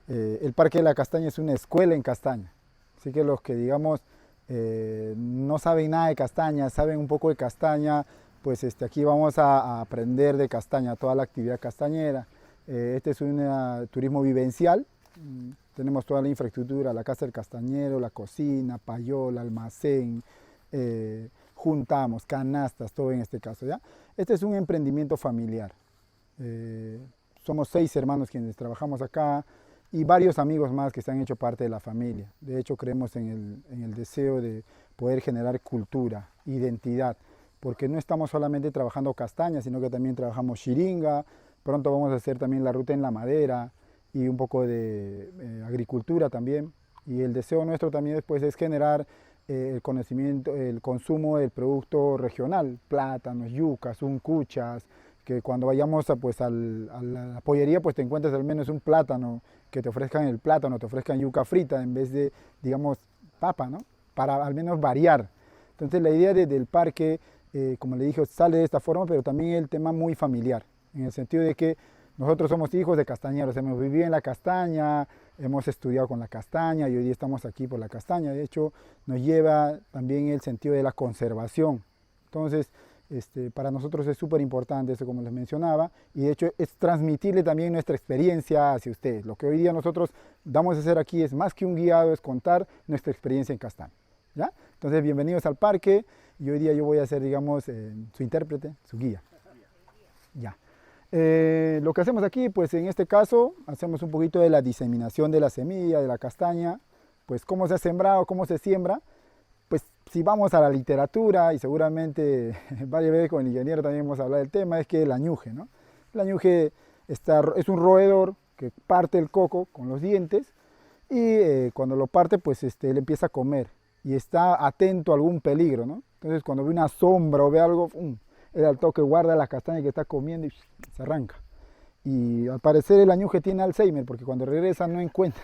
El Parque de la Castaña es una escuela en castaña. Así que los que, digamos, no saben nada de castaña, saben un poco de castaña, pues aquí vamos a aprender de castaña, toda la actividad castañera. Este es un turismo vivencial. Tenemos toda la infraestructura, la casa del castañero, la cocina, payola, almacén, juntamos, canastas, todo en este caso, ¿ya? Este es un emprendimiento familiar. Eh, Somos 6 hermanos quienes trabajamos acá y varios amigos más que se han hecho parte de la familia. De hecho, creemos en el deseo de poder generar cultura, identidad, porque no estamos solamente trabajando castaña, sino que también trabajamos chiringa, pronto vamos a hacer también la ruta en la madera y un poco de agricultura también. Y el deseo nuestro también después es generar el conocimiento, el consumo del producto regional, plátanos, yucas, uncuchas, que cuando vayamos a la pollería pues te encuentres al menos un plátano, que te ofrezcan el plátano, te ofrezcan yuca frita en vez de, digamos, papa, ¿no? Para al menos variar. Entonces la idea del parque, como le dije, sale de esta forma, pero también el tema muy familiar, en el sentido de que nosotros somos hijos de castañeros, hemos vivido en la castaña, hemos estudiado con la castaña y hoy día estamos aquí por la castaña. De hecho, nos lleva también el sentido de la conservación. Entonces, para nosotros es súper importante eso, como les mencionaba, y de hecho es transmitirle también nuestra experiencia hacia ustedes. Lo que hoy día nosotros damos a hacer aquí es más que un guiado, es contar nuestra experiencia en castaña, ¿ya? Entonces, bienvenidos al parque y hoy día yo voy a ser, digamos, su intérprete, su guía. Ya. Lo que hacemos aquí, pues en este caso, hacemos un poquito de la diseminación de la semilla, de la castaña, pues cómo se ha sembrado, cómo se siembra. Pues si vamos a la literatura, y seguramente vaya a ver con el ingeniero también vamos a hablar del tema, es que el añuje, ¿no? El añuje es un roedor que parte el coco con los dientes y cuando lo parte, pues él empieza a comer y está atento a algún peligro, ¿no? Entonces cuando ve una sombra o ve algo, él al toque guarda la castaña que está comiendo y se arranca. Y al parecer el añuje tiene Alzheimer porque cuando regresa no encuentra,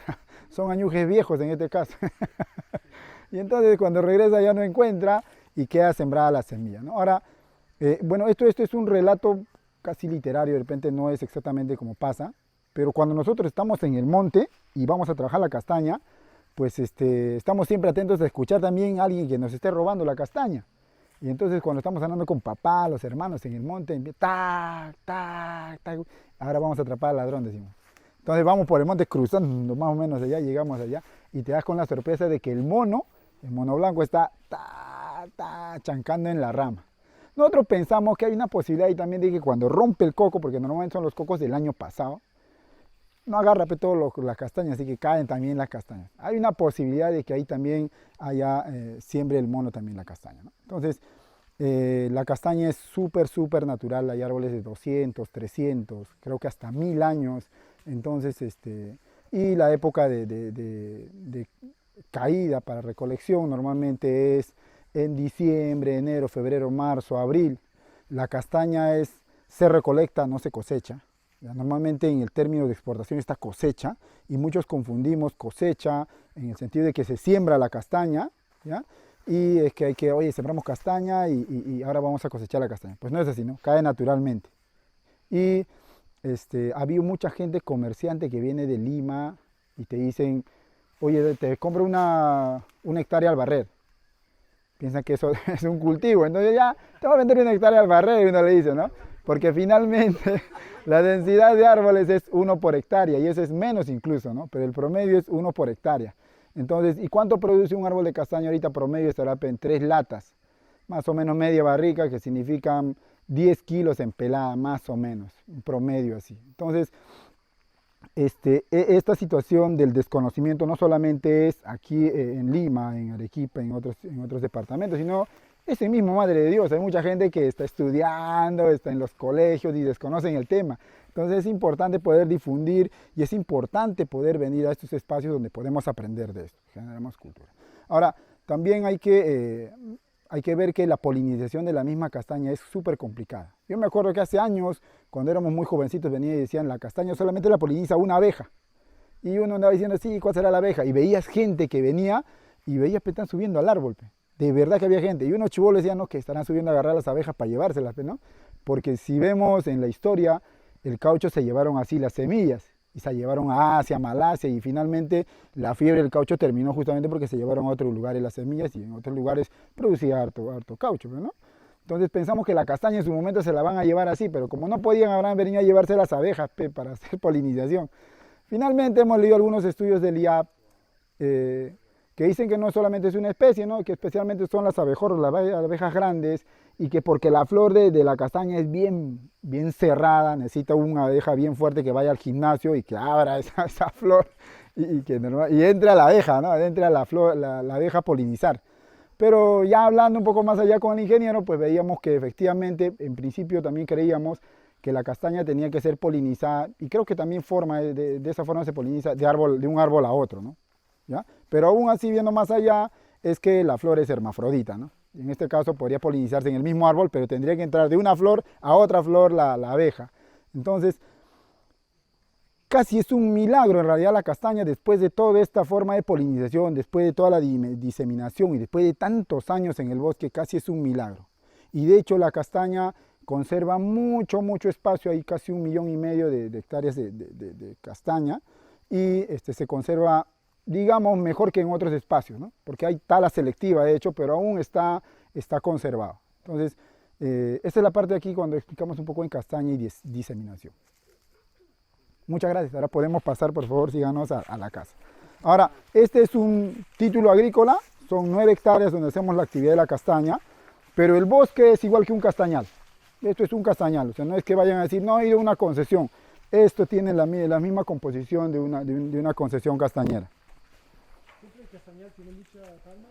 son añujes viejos en este caso. Y entonces cuando regresa ya no encuentra y queda sembrada la semilla, ¿no? Ahora, bueno, esto es un relato casi literario, de repente no es exactamente como pasa, pero cuando nosotros estamos en el monte y vamos a trabajar la castaña, pues estamos siempre atentos a escuchar también a alguien que nos esté robando la castaña. Y entonces cuando estamos andando con papá, los hermanos en el monte, tac, tac, tac, ahora vamos a atrapar al ladrón, decimos. Entonces vamos por el monte cruzando más o menos allá, llegamos allá y te das con la sorpresa de que el mono blanco está chancando en la rama. Nosotros pensamos que hay una posibilidad y también de que cuando rompe el coco, porque normalmente son los cocos del año pasado, no agarra todas las castañas, así que caen también las castañas. Hay una posibilidad de que ahí también haya, siembre el mono también la castaña, ¿no? Entonces, la castaña es súper natural, hay árboles de 200, 300, creo que hasta 1000 años. Entonces, y la época de caída para recolección normalmente es en diciembre, enero, febrero, marzo, abril. La castaña se recolecta, no se cosecha. Ya, normalmente en el término de exportación está cosecha y muchos confundimos cosecha en el sentido de que se siembra la castaña, ¿ya? Y es que oye, sembramos castaña y ahora vamos a cosechar la castaña. Pues no es así, ¿no? Cae naturalmente. Y había mucha gente comerciante que viene de Lima y te dicen, oye, te compro una hectárea al barrer. Piensan que eso es un cultivo, entonces ya te voy a vender una hectárea al barrer, y uno le dice, ¿no? Porque finalmente la densidad de árboles es 1 por hectárea y eso es menos incluso, ¿no? Pero el promedio es 1 por hectárea. Entonces, ¿y cuánto produce un árbol de castaño ahorita promedio? Estará en 3 latas, más o menos media barrica, que significan 10 kilos en pelada, más o menos, un promedio así. Entonces, esta situación del desconocimiento no solamente es aquí en Lima, en Arequipa, en otros departamentos, sino ese mismo, Madre de Dios. Hay mucha gente que está estudiando, está en los colegios y desconocen el tema. Entonces es importante poder difundir y es importante poder venir a estos espacios donde podemos aprender de esto, generamos cultura. Ahora, también hay que ver que la polinización de la misma castaña es súper complicada. Yo me acuerdo que hace años, cuando éramos muy jovencitos, venían y decían, la castaña solamente la poliniza una abeja. Y uno andaba diciendo, sí, ¿cuál será la abeja? Y veías gente que venía y veías que están subiendo al árbol. De verdad que había gente. Y unos chibolos decían, no, que estarán subiendo a agarrar las abejas para llevárselas, ¿no? Porque si vemos en la historia, el caucho se llevaron así las semillas. y se llevaron a Asia, Malasia, y finalmente la fiebre del caucho terminó justamente porque se llevaron a otros lugares las semillas y en otros lugares producía harto caucho, ¿no? Entonces pensamos que la castaña en su momento se la van a llevar así, pero como no podían, habrán venido a llevarse las abejas para hacer polinización. Finalmente hemos leído algunos estudios del IAP que dicen que no solamente es una especie, ¿no? Que especialmente son las abejorros, las abejas grandes, y que porque la flor de la castaña es bien cerrada, necesita una abeja bien fuerte que vaya al gimnasio y que abra esa flor y entre la abeja, ¿no? Entre la abeja a polinizar. Pero ya hablando un poco más allá con el ingeniero, pues veíamos que efectivamente, en principio también creíamos que la castaña tenía que ser polinizada, y creo que también de esa forma se poliniza de un árbol a otro, ¿no? ¿Ya? Pero aún así, viendo más allá, es que la flor es hermafrodita, ¿no? En este caso podría polinizarse en el mismo árbol, pero tendría que entrar de una flor a otra flor la abeja. Entonces, casi es un milagro en realidad la castaña, después de toda esta forma de polinización, después de toda la diseminación y después de tantos años en el bosque, casi es un milagro. Y de hecho la castaña conserva mucho espacio, hay casi 1,5 millones de hectáreas de castaña, y se conserva, digamos, mejor que en otros espacios, ¿no? Porque hay tala selectiva de hecho, pero aún está conservado. Entonces, esta es la parte de aquí cuando explicamos un poco en castaña y diseminación. Muchas gracias. Ahora podemos pasar, por favor, síganos a la casa. Ahora, este es un título agrícola, son 9 hectáreas donde hacemos la actividad de la castaña, pero el bosque es igual que un castañal. Esto es un castañal, o sea, no es que vayan a decir, no, he ido a una concesión. Esto tiene la misma composición de una concesión castañera. ¿El castañal tiene mucha palma?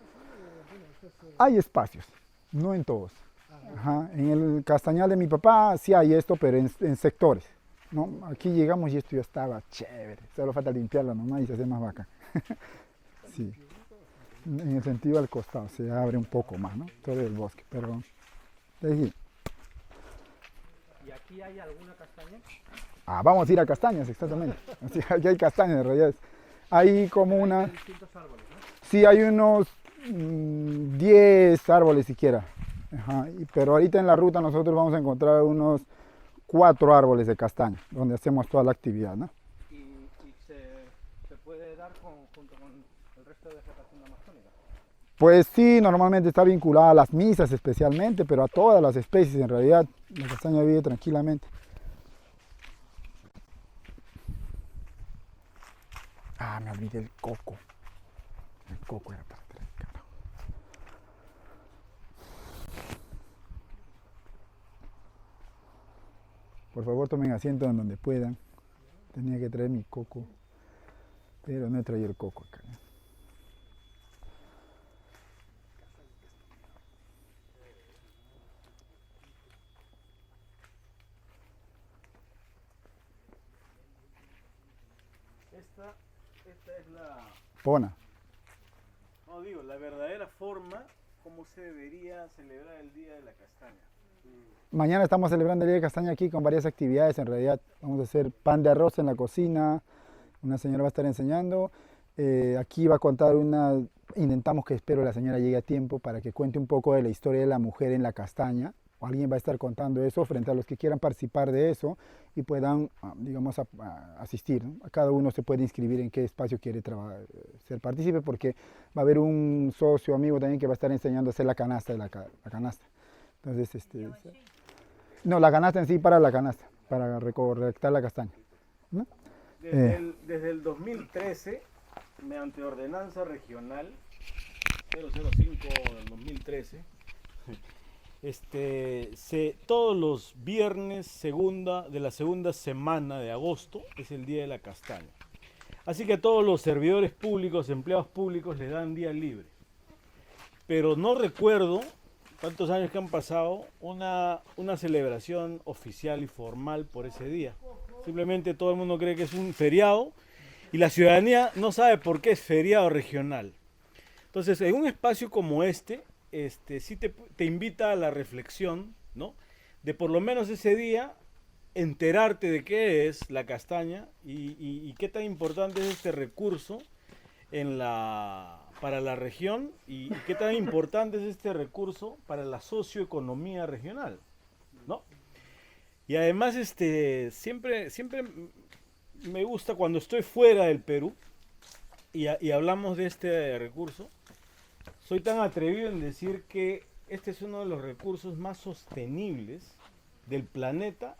Hay espacios, no en todos. Ajá. En el castañal de mi papá sí hay esto, pero en sectores. ¿No? Aquí llegamos y esto ya estaba chévere, solo falta limpiarlo nomás y se hace más vaca. Sí. En el sentido al costado, se abre un poco más, ¿no? Todo el bosque, perdón. Aquí. ¿Y aquí hay alguna castaña? Vamos a ir a castañas, exactamente. Así, aquí hay castañas, en realidad. Hay como una... distintos árboles, ¿no? Sí, hay unos 10 árboles siquiera. Ajá. Pero ahorita en la ruta nosotros vamos a encontrar unos 4 árboles de castaña, donde hacemos toda la actividad, ¿no? ¿Y se puede dar junto con el resto de vegetación amazónica? Pues sí, normalmente está vinculada a las misas especialmente, pero a todas las especies en realidad. La castaña vive tranquilamente. Me olvidé el coco. El coco era para traer, carajo. Por favor, tomen asiento en donde puedan. Tenía que traer mi coco, pero no he traído el coco acá. Esta es la... Pona. No, digo, la verdadera forma como se debería celebrar el Día de la Castaña. Mañana estamos celebrando el Día de Castaña aquí con varias actividades en realidad. Vamos a hacer pan de arroz en la cocina, una señora va a estar enseñando. Aquí va a contar intentamos que espero la señora llegue a tiempo para que cuente un poco de la historia de la mujer en la castaña. O alguien va a estar contando eso frente a los que quieran participar de eso y puedan, digamos, asistir, ¿no? Cada uno se puede inscribir en qué espacio quiere ser partícipe, porque va a haber un socio amigo también que va a estar enseñando a hacer la canasta la canasta. Entonces, no, la canasta en sí para la canasta, para recolectar la castaña, ¿no? Desde el 2013, mediante ordenanza regional 005 del 2013, todos los viernes de la segunda semana de agosto es el Día de la Castaña. Así que a todos los servidores públicos, empleados públicos, les dan día libre. Pero no recuerdo, tantos años que han pasado, una celebración oficial y formal por ese día. Simplemente todo el mundo cree que es un feriado y la ciudadanía no sabe por qué es feriado regional. Entonces, en un espacio como sí te invita a la reflexión, ¿no? De por lo menos ese día enterarte de qué es la castaña y qué tan importante es este recurso para la región y qué tan importante es este recurso para la socioeconomía regional, ¿no? Y además, siempre me gusta cuando estoy fuera del Perú y hablamos de este recurso, soy tan atrevido en decir que este es uno de los recursos más sostenibles del planeta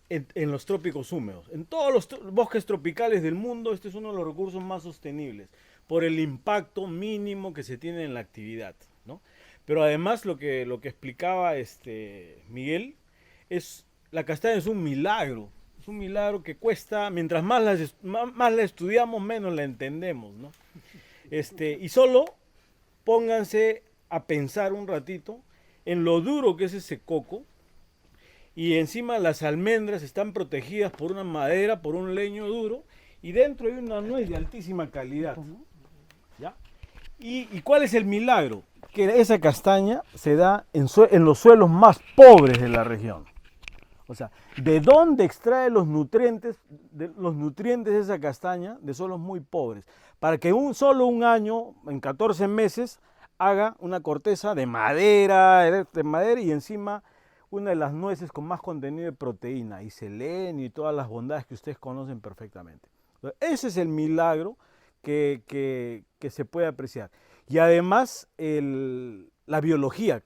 en los trópicos húmedos. En todos los bosques tropicales del mundo, este es uno de los recursos más sostenibles por el impacto mínimo que se tiene en la actividad, ¿no? Pero además lo que explicaba Miguel, la castaña es un milagro. Es un milagro que cuesta, mientras más la estudiamos, menos la entendemos, ¿no? Y solo pónganse a pensar un ratito en lo duro que es ese coco, y encima las almendras están protegidas por una madera, por un leño duro, y dentro hay una nuez de altísima calidad. ¿Ya? ¿Y cuál es el milagro? Que esa castaña se da en los suelos más pobres de la región. O sea, ¿de dónde extrae los nutrientes de esa castaña? De suelos muy pobres. Para que solo un año, en 14 meses, haga una corteza de madera y encima una de las nueces con más contenido de proteína y selenio y todas las bondades que ustedes conocen perfectamente. Entonces, ese es el milagro que se puede apreciar. Y además la biología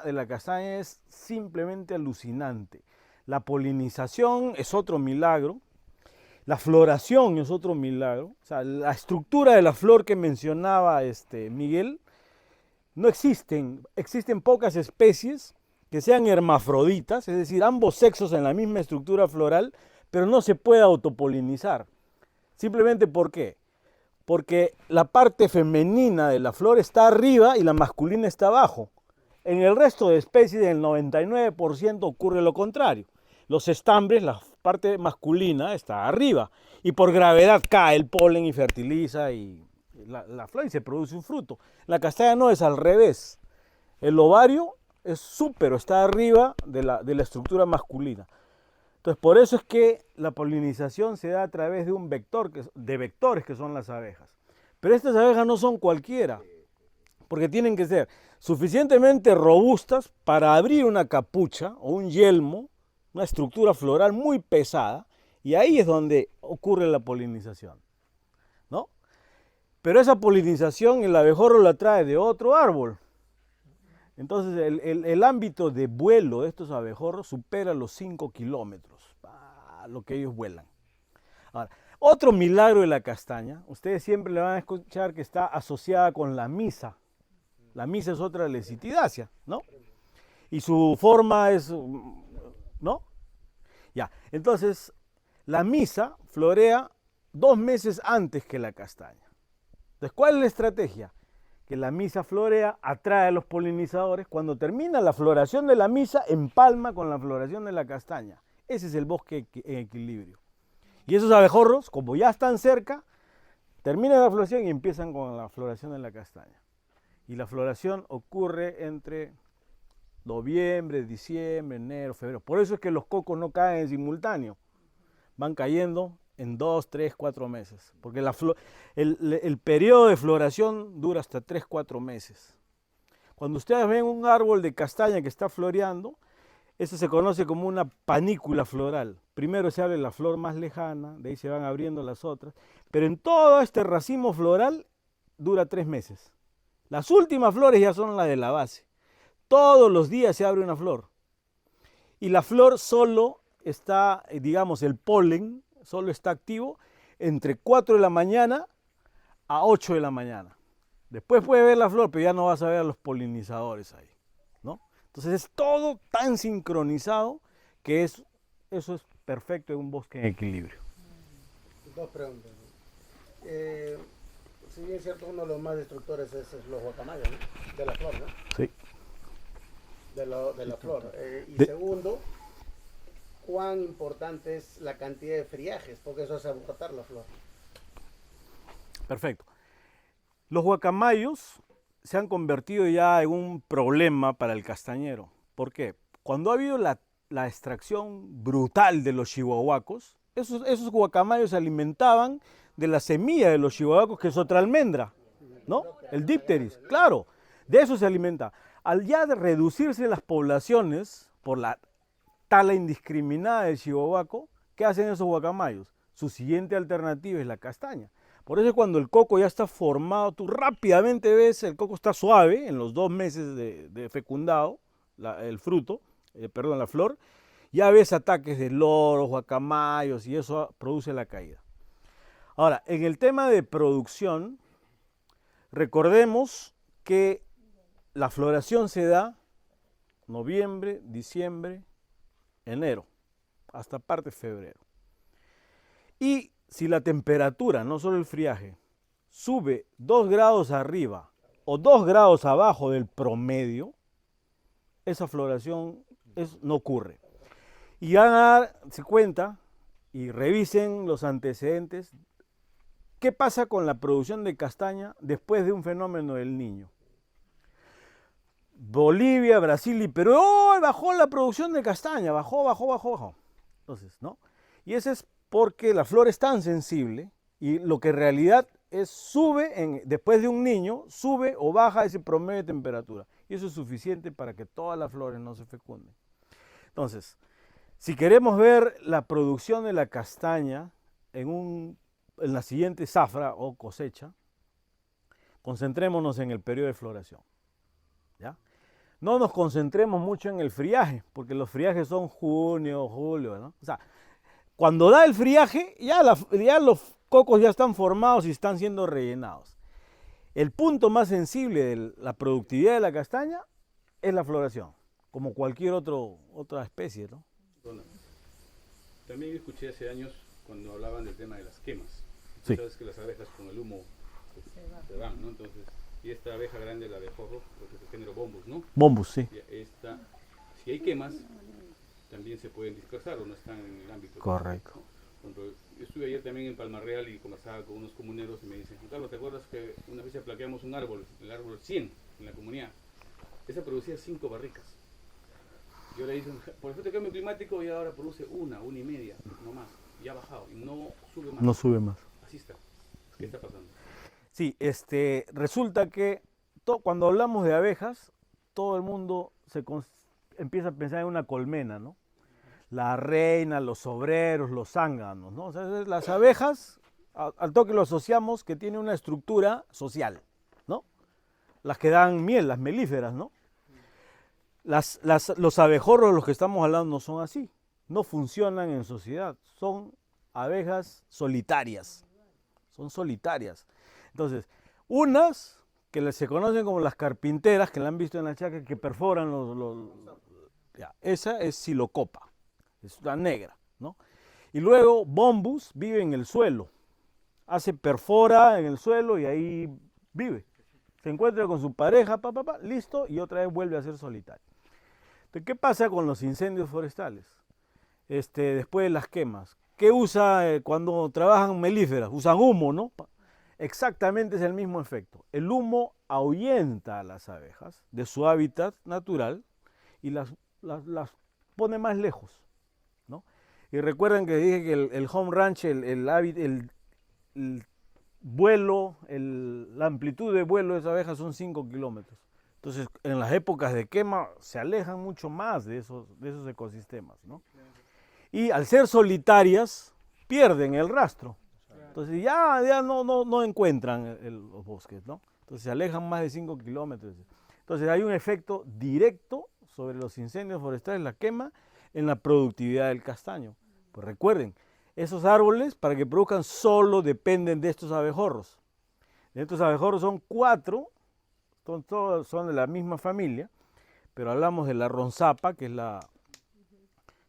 de la castaña es simplemente alucinante. La polinización es otro milagro, la floración es otro milagro. O sea, la estructura de la flor que mencionaba Miguel, no existen pocas especies que sean hermafroditas, es decir, ambos sexos en la misma estructura floral, pero no se puede autopolinizar. Simplemente ¿por qué? Porque la parte femenina de la flor está arriba y la masculina está abajo. En el resto de especies, el 99% ocurre lo contrario. Los estambres, la parte masculina está arriba y por gravedad cae el polen y fertiliza la flor y se produce un fruto. La castaña no, es al revés. El ovario es súper, está arriba de la estructura masculina. Entonces, por eso es que la polinización se da a través de de vectores que son las abejas. Pero estas abejas no son cualquiera, porque tienen que ser suficientemente robustas para abrir una capucha o un yelmo, una estructura floral muy pesada, y ahí es donde ocurre la polinización, ¿no? Pero esa polinización el abejorro la trae de otro árbol. Entonces el ámbito de vuelo de estos abejorros supera los 5 kilómetros, lo que ellos vuelan. Ahora, otro milagro de la castaña, ustedes siempre le van a escuchar que está asociada con la misa. La misa es otra lecitidacia, ¿no? Y su forma es, ¿no? Ya, entonces la misa florea 2 meses antes que la castaña. Entonces, ¿cuál es la estrategia? Que la misa florea, atrae a los polinizadores. Cuando termina la floración de la misa, empalma con la floración de la castaña. Ese es el bosque en equilibrio. Y esos abejorros, como ya están cerca, terminan la floración y empiezan con la floración de la castaña. Y la floración ocurre entre noviembre, diciembre, enero, febrero. Por eso es que los cocos no caen en simultáneo. Van cayendo en 2, 3, 4 meses. Porque el periodo de floración dura hasta 3, 4 meses. Cuando ustedes ven un árbol de castaña que está floreando, eso se conoce como una panícula floral. Primero se abre la flor más lejana, de ahí se van abriendo las otras. Pero en todo este racimo floral dura 3 meses. Las últimas flores ya son las de la base. Todos los días se abre una flor. Y la flor solo está, digamos, el polen solo está activo entre 4 de la mañana a 8 de la mañana. Después puede ver la flor, pero ya no vas a ver a los polinizadores ahí, ¿no? Entonces es todo tan sincronizado que eso es perfecto en un bosque en equilibrio. 2 preguntas. Si bien es cierto, uno de los más destructores es los guacamayos, ¿no? De la flor, ¿no? Sí. De la flor. Segundo, ¿cuán importante es la cantidad de friajes? Porque eso hace abortar la flor. Perfecto. Los guacamayos se han convertido ya en un problema para el castañero. ¿Por qué? Cuando ha habido la extracción brutal de los chihuahuacos, esos guacamayos se alimentaban de la semilla de los chihuahuacos, que es otra almendra, ¿no? El dípteris, claro, de eso se alimenta. Al ya de reducirse las poblaciones por la tala indiscriminada del chihuahuaco, ¿qué hacen esos guacamayos? su siguiente alternativa es la castaña. Por eso cuando el coco ya está formado, tú rápidamente ves, el coco está suave en los 2 meses de fecundado, el fruto, perdón, la flor, ya ves ataques de loros, guacamayos y eso produce la caída. Ahora, en el tema de producción, recordemos que la floración se da noviembre, diciembre, enero, hasta parte de febrero. Y si la temperatura, no solo el friaje, sube 2 grados arriba o 2 grados abajo del promedio, esa floración no ocurre. Y van a darse cuenta y revisen los antecedentes. ¿Qué pasa con la producción de castaña después de un fenómeno del Niño? Bolivia, Brasil y Perú, ¡oh! Bajó la producción de castaña, bajó. Entonces, ¿no? Y eso es porque la flor es tan sensible y lo que en realidad es después de un niño, sube o baja ese promedio de temperatura. Y eso es suficiente para que todas las flores no se fecunden. Entonces, si queremos ver la producción de la castaña en la siguiente zafra o cosecha, concentrémonos en el periodo de floración. ¿Ya? No nos concentremos mucho en el friaje, porque los friajes son junio, julio, ¿no? O sea, cuando da el friaje, ya los cocos ya están formados y están siendo rellenados. El punto más sensible de la productividad de la castaña es la floración, como cualquier otra especie, ¿no? También escuché hace años cuando hablaban del tema de las quemas. Sí. Sabes que las abejas con el humo se van, ¿no? Entonces, y esta abeja grande, la abejorro, porque es el género Bombus, ¿no? Bombus, sí. Si hay quemas, también se pueden dispersar o no están en el ámbito. Correcto. Yo estuve ayer también en Palmarreal y conversaba con unos comuneros y me dicen, Carlos, ¿te acuerdas que una vez plaqueamos un árbol, el árbol 100 en la comunidad? Esa producía 5 barricas. Yo le dije, por efecto de cambio climático y ahora produce una y media, no más, y ha bajado y no sube más. No sube más. Así está. ¿Qué está pasando? Sí, resulta que cuando hablamos de abejas, todo el mundo empieza a pensar en una colmena, ¿no? La reina, los obreros, los zánganos, ¿no? O sea, las abejas, al toque lo asociamos que tiene una estructura social, ¿no? Las que dan miel, las melíferas, ¿no? Los abejorros de los que estamos hablando no son así, no funcionan en sociedad, son abejas solitarias, son solitarias. Entonces, unas que se conocen como las carpinteras, que la han visto en la chaca, que perforan esa es Psilocopa, es la negra, ¿no? Y luego Bombus vive en el suelo, perfora en el suelo y ahí vive. Se encuentra con su pareja, listo, y otra vez vuelve a ser solitario. Entonces, ¿qué pasa con los incendios forestales? Después de las quemas. ¿Qué usa cuando trabajan melíferas? Usan humo, ¿no? Exactamente es el mismo efecto. El humo ahuyenta a las abejas de su hábitat natural y las pone más lejos, ¿no? Y recuerden que dije que el home ranch, el vuelo, la amplitud de vuelo de esa abeja son 5 kilómetros. Entonces, en las épocas de quema se alejan mucho más de esos ecosistemas, ¿no? Y al ser solitarias, pierden el rastro. Entonces ya no encuentran los bosques, ¿no? Entonces se alejan más de 5 kilómetros. Entonces hay un efecto directo sobre los incendios forestales, la quema, en la productividad del castaño. Pues recuerden, esos árboles para que produzcan solo dependen de estos abejorros. Estos abejorros son 4, todos son de la misma familia, pero hablamos de la ronzapa, que es la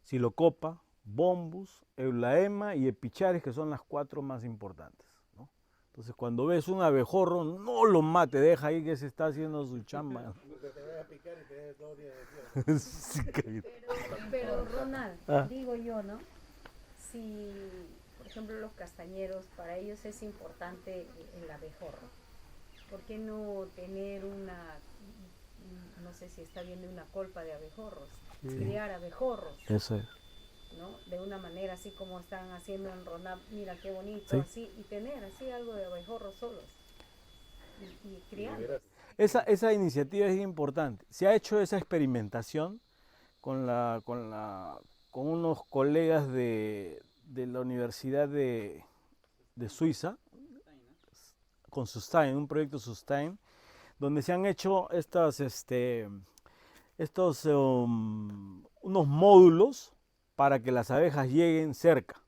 Psilocopa, Bombus, Eulaema y Epicharis, que son las 4 más importantes, ¿no? Entonces, cuando ves un abejorro, no lo mate, deja ahí que se está haciendo su chamba. Pero Ronald, digo yo, ¿no? Si, por ejemplo, los castañeros, para ellos es importante el abejorro. ¿Por qué no tener no sé si está bien, una colpa de abejorros, criar abejorros? Eso es. ¿No? De una manera así como están haciendo en Ronald, mira qué bonito, sí. Así, y tener así algo de abejorros solos y criar. Esa iniciativa es importante. Se ha hecho esa experimentación con unos colegas de de la Universidad de Suiza, con Sustain, un proyecto Sustain, donde se han hecho unos módulos para que las abejas lleguen cerca,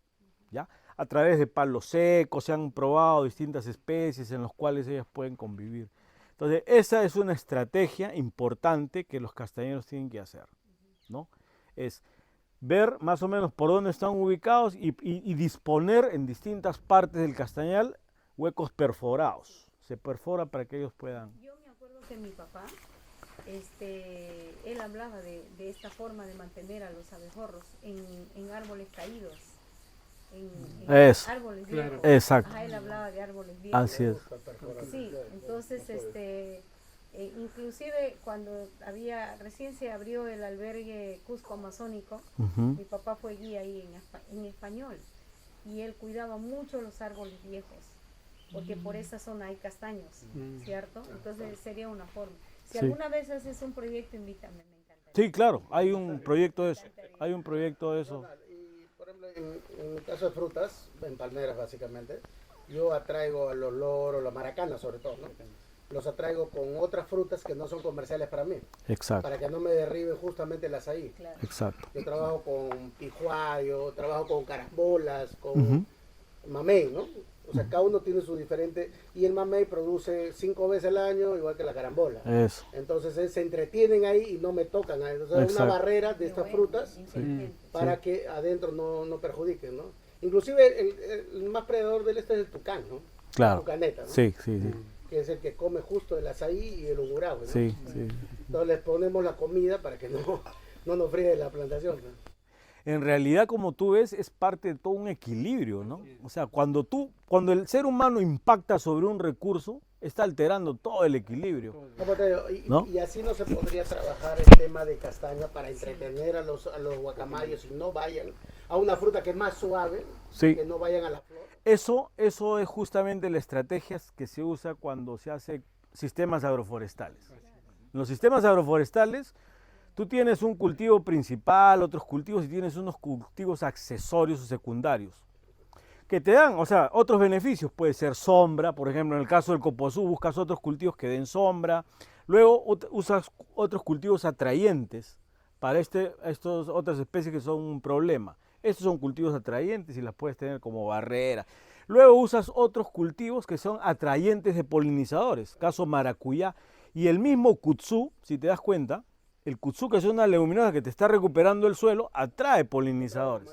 ¿ya? A través de palos secos se han probado distintas especies en las cuales ellas pueden convivir. Entonces, esa es una estrategia importante que los castañeros tienen que hacer, ¿no? Es ver más o menos por dónde están ubicados y disponer en distintas partes del castañal huecos perforados. Se perfora para que ellos puedan... Yo me acuerdo que mi papá, él hablaba de esta forma de mantener a los abejorros en árboles caídos, en Eso, árboles claro. viejos. Exacto. Ajá, él hablaba de árboles viejos. Así es. Sí, entonces, inclusive cuando recién se abrió el albergue Cusco Amazónico, Ujú. mi papá fue guía ahí en español, y él cuidaba mucho los árboles viejos, porque por esa zona hay castaños, ¿cierto? Entonces sería una forma. Si Sí. alguna vez haces un proyecto, invítame, me encantaría. Sí, claro, hay un proyecto de eso. Hay un proyecto de eso. Y por ejemplo, en el caso de frutas, en palmeras básicamente, yo atraigo a los loros, las maracanas sobre todo, ¿no? Los atraigo con otras frutas que no son comerciales para mí, Exacto, para que no me derriben justamente el azaí. Claro. exacto. Yo trabajo con pijuayo, trabajo con carambolas, con Ujú. mamey, ¿no? O sea, cada uno tiene su diferente, y el mamey produce 5 veces al año, igual que la carambola. Eso. Entonces se entretienen ahí y no me tocan. O sea, una Exacto. barrera de Qué estas bueno, frutas inteligente. para que adentro no perjudiquen, ¿no? Inclusive el más predador del este es el tucán, ¿no? Claro. Tucaneta, ¿no? Sí, sí, sí. Que es el que come justo el azaí y el ungurahue, ¿no? Sí, sí. Entonces les ponemos la comida para que no nos fríe la plantación, ¿no? En realidad, como tú ves, es parte de todo un equilibrio, ¿no? O sea, cuando el ser humano impacta sobre un recurso, está alterando todo el equilibrio. ¿Cómo te digo? ¿No? Y así no se podría trabajar el tema de castaña para entretener a los guacamayos y no vayan a una fruta que es más suave, Sí. que no vayan a la flor. Eso es justamente la estrategia que se usa cuando se hace sistemas agroforestales. En los sistemas agroforestales, tú tienes un cultivo principal, otros cultivos y tienes unos cultivos accesorios o secundarios que te dan, o sea, otros beneficios. Puede ser sombra, por ejemplo, en el caso del copozú buscas otros cultivos que den sombra. Luego usas otros cultivos atrayentes para estas otras especies que son un problema. Estos son cultivos atrayentes y las puedes tener como barrera. Luego usas otros cultivos que son atrayentes de polinizadores, caso maracuyá. Y el mismo kutzú, si te das cuenta, el kutzú, que es una leguminosa que te está recuperando el suelo, atrae polinizadores.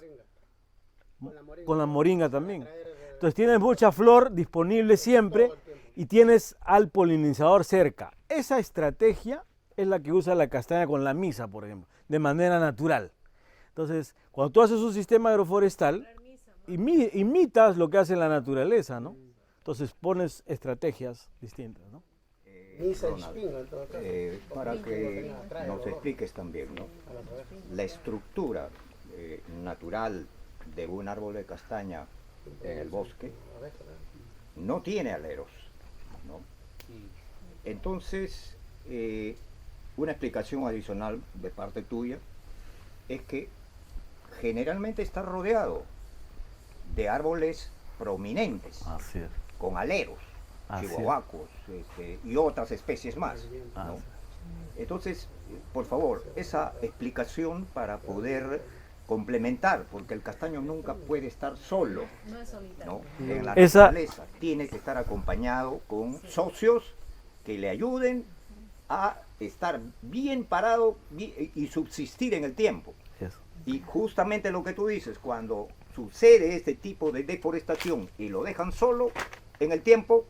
Con la moringa también. Entonces tienes mucha flor disponible siempre y tienes al polinizador cerca. Esa estrategia es la que usa la castaña con la misa, por ejemplo, de manera natural. Entonces, cuando tú haces un sistema agroforestal, imitas lo que hace la naturaleza, ¿no? Entonces pones estrategias distintas, ¿no? Misa y Ronald, espingo, en todo caso. para que nos expliques también, ¿no? La estructura natural de un árbol de castaña en el bosque no tiene aleros, ¿no? Entonces, una explicación adicional de parte tuya es que generalmente está rodeado de árboles prominentes, Así es. con aleros, Así es. chihuahuacos y otras especies más, ¿no? Así Entonces, por favor, esa explicación para poder complementar, porque el castaño nunca puede estar solo, No es solitario. ¿no? En la Esa- naturaleza tiene que estar acompañado con socios que le ayuden a estar bien parado y subsistir en el tiempo. Eso. Y justamente lo que tú dices, cuando sucede este tipo de deforestación y lo dejan solo, en el tiempo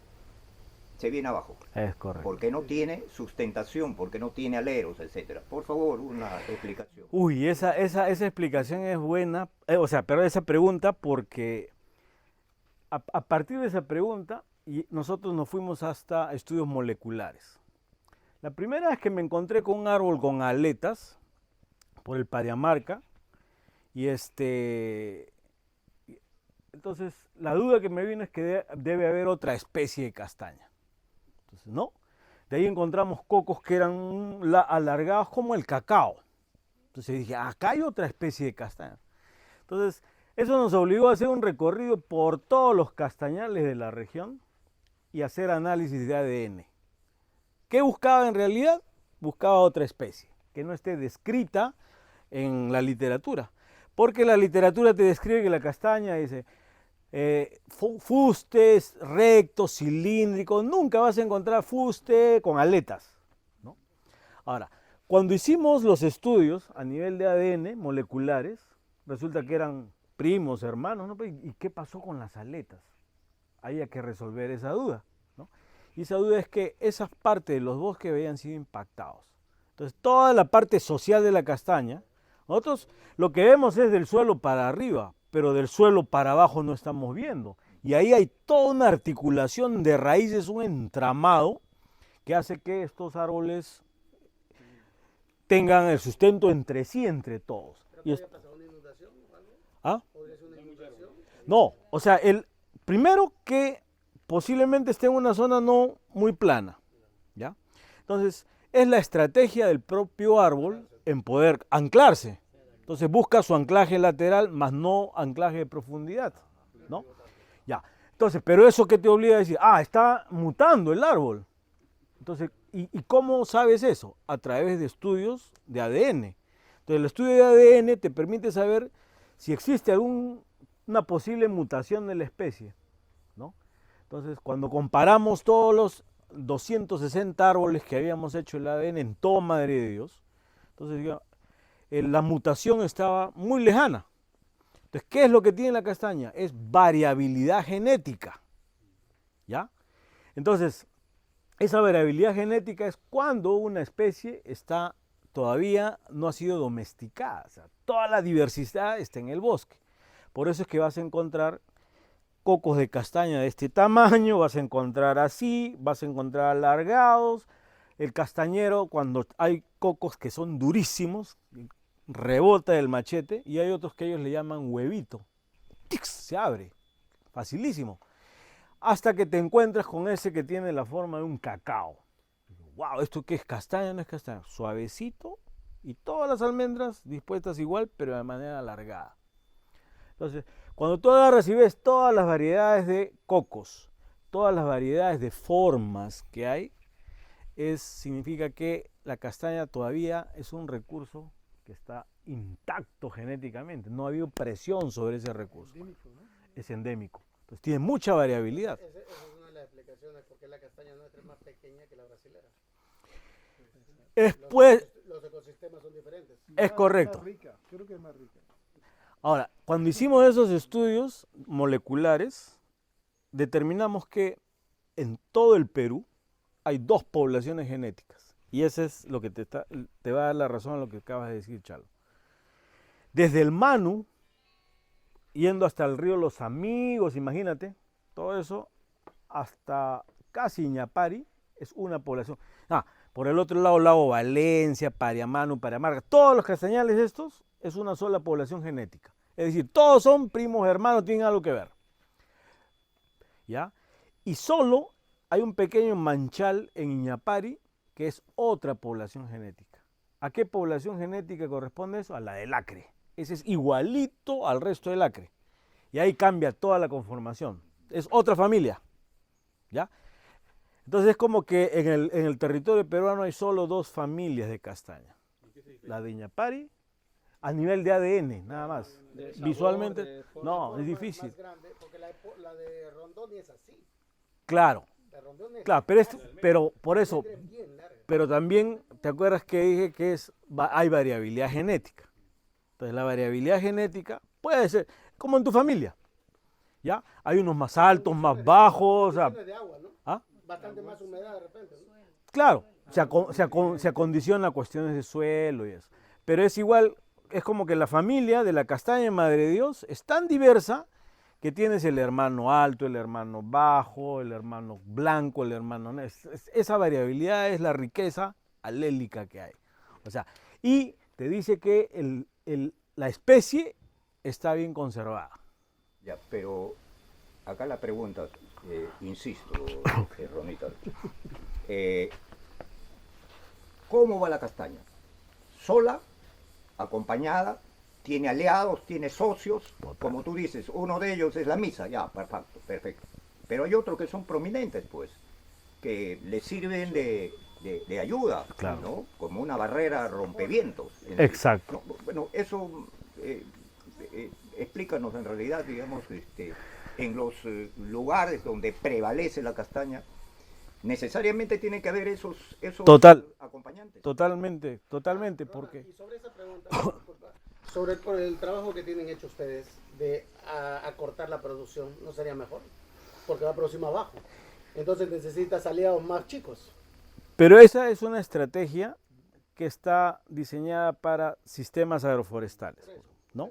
se viene abajo, Es correcto. porque no tiene sustentación, porque no tiene aleros, etcétera. Por favor, una explicación. Uy, esa explicación es buena, pero esa pregunta, porque a partir de esa pregunta nosotros nos fuimos hasta estudios moleculares. La primera vez que me encontré con un árbol con aletas por el Pariamarca, y entonces la duda que me vino es que debe haber otra especie de castaña. Entonces, no. De ahí encontramos cocos que eran alargados como el cacao. Entonces dije, acá hay otra especie de castaña. Entonces, Eso nos obligó a hacer un recorrido por todos los castañales de la región y hacer análisis de ADN. ¿Qué buscaba en realidad? Buscaba otra especie, que no esté descrita en la literatura. Porque la literatura te describe que la castaña dice fustes rectos, cilíndricos, nunca vas a encontrar fuste con aletas, ¿no? Ahora, cuando hicimos los estudios a nivel de ADN moleculares, resulta que eran primos, hermanos, ¿no? ¿Y qué pasó con las aletas? Había que resolver esa duda, ¿no? Y esa duda es que esas partes de los bosques habían sido impactados. Entonces, toda la parte social de la castaña, nosotros lo que vemos es del suelo para arriba, pero del suelo para abajo no estamos viendo. Y ahí hay toda una articulación de raíces, un entramado que hace que estos árboles tengan el sustento entre sí, entre todos. ¿Pero Y podría pasar una inundación o algo? ¿Ah? ¿Podría ser una inundación? No, o sea, primero que posiblemente esté en una zona no muy plana, ¿ya? Entonces, es la estrategia del propio árbol en poder anclarse. Entonces busca su anclaje lateral, más no anclaje de profundidad, ¿no? Ya. Entonces, pero eso que te obliga a decir, está mutando el árbol. Entonces, ¿y cómo sabes eso? A través de estudios de ADN. Entonces, el estudio de ADN te permite saber si existe alguna posible mutación de la especie, ¿no? Entonces, cuando comparamos todos los 260 árboles que habíamos hecho el ADN en todo Madre de Dios, entonces la mutación estaba muy lejana. Entonces, ¿qué es lo que tiene la castaña? Es variabilidad genética, ¿ya? Entonces, esa variabilidad genética es cuando una especie todavía no ha sido domesticada. O sea, toda la diversidad está en el bosque. Por eso es que vas a encontrar cocos de castaña de este tamaño, vas a encontrar así, vas a encontrar alargados. El castañero, cuando hay cocos que son durísimos, rebota el machete, y hay otros que ellos le llaman huevito. ¡Tix! Se abre, facilísimo. Hasta que te encuentras con ese que tiene la forma de un cacao. ¡Wow! ¿Esto qué es? ¿Castaña? No es castaña. Suavecito y todas las almendras dispuestas igual, pero de manera alargada. Entonces, cuando tú agarras y ves todas las variedades de cocos, todas las variedades de formas que hay, significa que la castaña todavía es un recurso que está intacto genéticamente. No ha habido presión sobre ese recurso. Es endémico. Entonces tiene mucha variabilidad. Esa es una de las explicaciones por qué la castaña nuestra es más pequeña que la brasilera. Los ecosistemas son diferentes. Es correcto. Más rica, creo que es más rica. Ahora, cuando hicimos esos estudios moleculares, determinamos que en todo el Perú hay 2 poblaciones genéticas. Y ese es lo que te va a dar la razón a lo que acabas de decir, Chalo. Desde el Manu, yendo hasta el río Los Amigos, imagínate, todo eso, hasta casi Iñapari, es una población. Por el otro lado, Lago Valencia, Pariamanu, Pariamarga, todos los castañales estos es una sola población genética. Es decir, todos son primos hermanos, tienen algo que ver. ¿Ya? Y solo hay un pequeño manchal en Iñapari, que es otra población genética. ¿A qué población genética corresponde eso? A la del Acre. Ese es igualito al resto del Acre. Y ahí cambia toda la conformación. Es otra familia. ¿Ya? Entonces es como que en el territorio peruano hay solo 2 familias de castaña. La de Iñapari, a nivel de ADN, nada más. Visualmente, no, es difícil. Más grande, porque la de Rondón es así. Claro. La Rondón es Claro, pero por eso, bien larga. pero también, ¿te acuerdas que dije que hay variabilidad genética? Entonces la variabilidad genética puede ser como en tu familia, ¿ya? Hay unos más altos, más bajos. Condiciones de agua, ¿no? ¿Ah? Bastante más humedad de repente, ¿no? Claro, se acondiciona a cuestiones de suelo y eso. Pero es igual, es como que la familia de la castaña de Madre de Dios es tan diversa que tienes el hermano alto, el hermano bajo, el hermano blanco, el hermano negro. Esa variabilidad es la riqueza alélica que hay. O sea, y te dice que la especie está bien conservada. Ya, pero acá la pregunta, insisto, Ronita, ¿cómo va la castaña? ¿Sola? ¿Acompañada? tiene aliados, tiene socios, como tú dices, uno de ellos es la misa, ya, perfecto, perfecto. Pero hay otros que son prominentes, pues, que le sirven de ayuda, Claro. ¿no? Como una barrera rompevientos. Exacto. ¿No? Bueno, eso explícanos en realidad, digamos, en los lugares donde prevalece la castaña, necesariamente tiene que haber esos acompañantes. Totalmente, porque Y sobre esa pregunta, disculpa, sobre por el trabajo que tienen hecho ustedes de acortar la producción, ¿no sería mejor? Porque va a producir más bajo. Entonces necesitas aliados más chicos. pero esa es una estrategia que está diseñada para sistemas agroforestales, ¿no?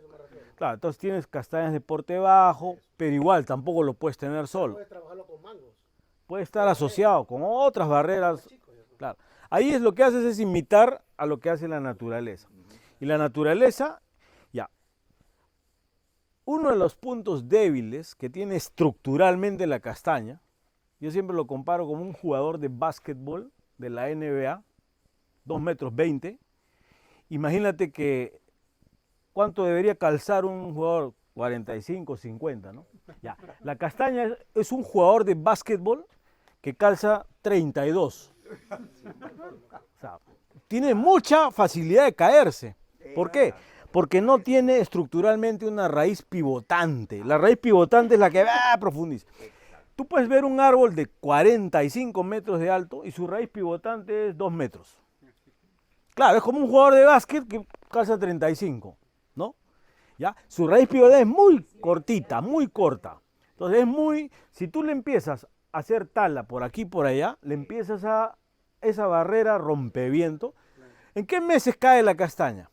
Claro, entonces tienes castañas de porte bajo, pero igual tampoco lo puedes tener solo. Puedes trabajarlo con mangos. Puede estar asociado con otras barreras. Claro. Ahí es lo que haces es imitar a lo que hace la naturaleza. Y la naturaleza, ya. Uno de los puntos débiles que tiene estructuralmente la castaña, yo siempre lo comparo como un jugador de básquetbol de la NBA, 2,20 m. Imagínate que cuánto debería calzar un jugador, 45, 50, ¿no? Ya. La castaña es un jugador de básquetbol que calza 32. O sea, tiene mucha facilidad de caerse. ¿Por qué? Porque no tiene estructuralmente una raíz pivotante. La raíz pivotante es la que profundiza. Tú puedes ver un árbol de 45 metros de alto y su raíz pivotante es 2 metros. Claro, es como un jugador de básquet que calza 35, ¿no? ¿Ya? Su raíz pivotante es muy cortita, muy corta. Entonces es muy, si tú le empiezas a hacer tala por aquí y por allá, le empiezas a esa barrera rompeviento. ¿En qué meses cae la castaña?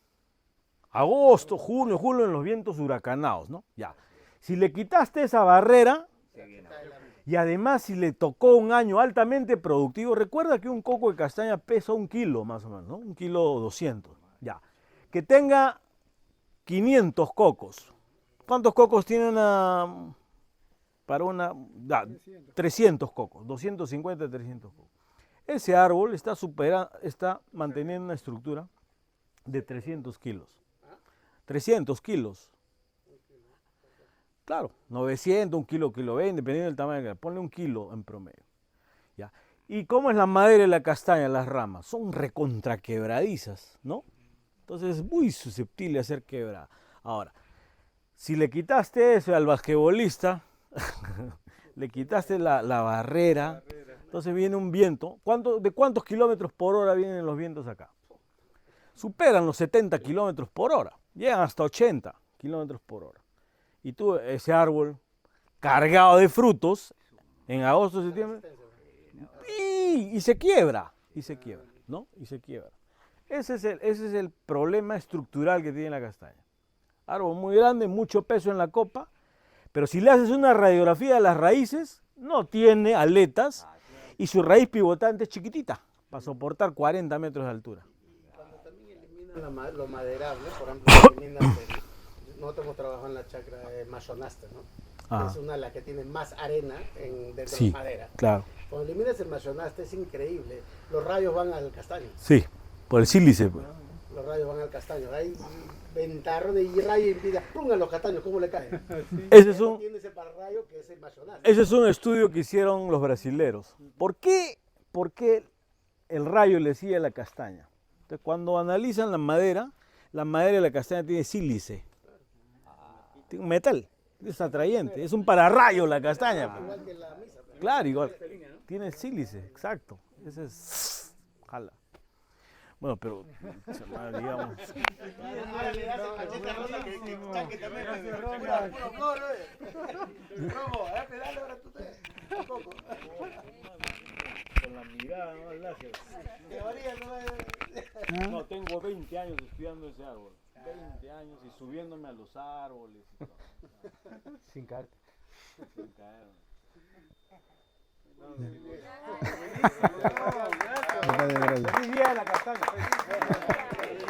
Agosto, junio, julio, en los vientos huracanados, ¿no? Ya. Si le quitaste esa barrera, y además si le tocó un año altamente productivo, recuerda que un coco de castaña pesa 1 kilo más o menos, ¿no? 1,2 kilos, ya. Que tenga 500 cocos. ¿Cuántos cocos tienen para una? 300 cocos, 250, 300 cocos. Ese árbol está manteniendo una estructura de 300 kilos. 300 kilos. Claro, 900, 1 kilo, kilo 20, dependiendo del tamaño que ponle 1 kilo en promedio. ¿Ya? ¿Y cómo es la madera y la castaña, las ramas? Son recontraquebradizas, ¿no? Entonces es muy susceptible a ser quebrada. Ahora, si le quitaste eso al basquetbolista, le quitaste la barrera, entonces viene un viento. ¿De cuántos kilómetros por hora vienen los vientos acá? Superan los 70 kilómetros por hora, llegan hasta 80 kilómetros por hora. Y tú, ese árbol cargado de frutos, en agosto, septiembre, y se quiebra, ¿no? Y se quiebra. Ese es el problema estructural que tiene la castaña. Árbol muy grande, mucho peso en la copa, pero si le haces una radiografía de las raíces, no tiene aletas y su raíz pivotante es chiquitita, para soportar 40 metros de altura. Cuando también eliminan lo maderable, por ejemplo, eliminan nosotros hemos trabajado en la chacra de Machonaste, ¿no? Que es una de las que tiene más arena dentro de la madera. Claro. Cuando eliminas el Machonaste es increíble. Los rayos van al castaño. Sí, por el sílice. Pues. Los rayos van al castaño. Hay ventarrones y rayos y impida, ¡pum! A los castaños, ¿cómo le caen? Ese es un... Tiene ese pararrayo que es el Machonaste. Ese es un estudio que hicieron los brasileros. ¿Por qué el rayo le sigue a la castaña? Entonces, cuando analizan la madera de la castaña tiene sílice. Tiene un metal, es atrayente, es un pararrayo la castaña. Igual que la misa. Claro, igual. Tiene sílice, exacto. Ese es... Jala. Bueno, pero... digamos... Con la mirada, ¿no? Al láser. No, tengo 20 años estudiando ese árbol. 20 años y subiéndome a los árboles y todo. Sin caerte. Sin caer. Feliz día de la castaña.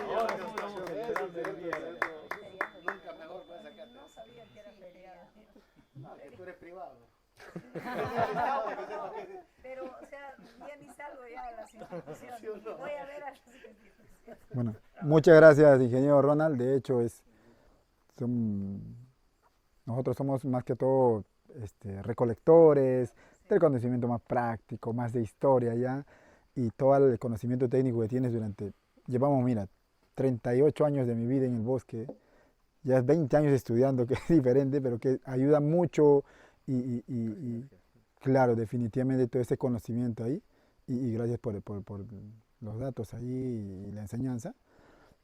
Ahora sí estamos celebrando el día de la castaña. Nunca mejor puedes sacar. No sabía que era feriado. Tú eres privado. Pero, o sea, ya ni salgo ya a las instituciones. Voy a ver a las instituciones. Bueno, muchas gracias, ingeniero Ronald. De hecho, es nosotros somos más que todo recolectores del conocimiento más práctico, más de historia ya, y todo el conocimiento técnico que tienes llevamos, mira, 38 años de mi vida en el bosque, ya es 20 años estudiando, que es diferente, pero que ayuda mucho y claro, definitivamente todo ese conocimiento ahí, y gracias por los datos ahí y la enseñanza,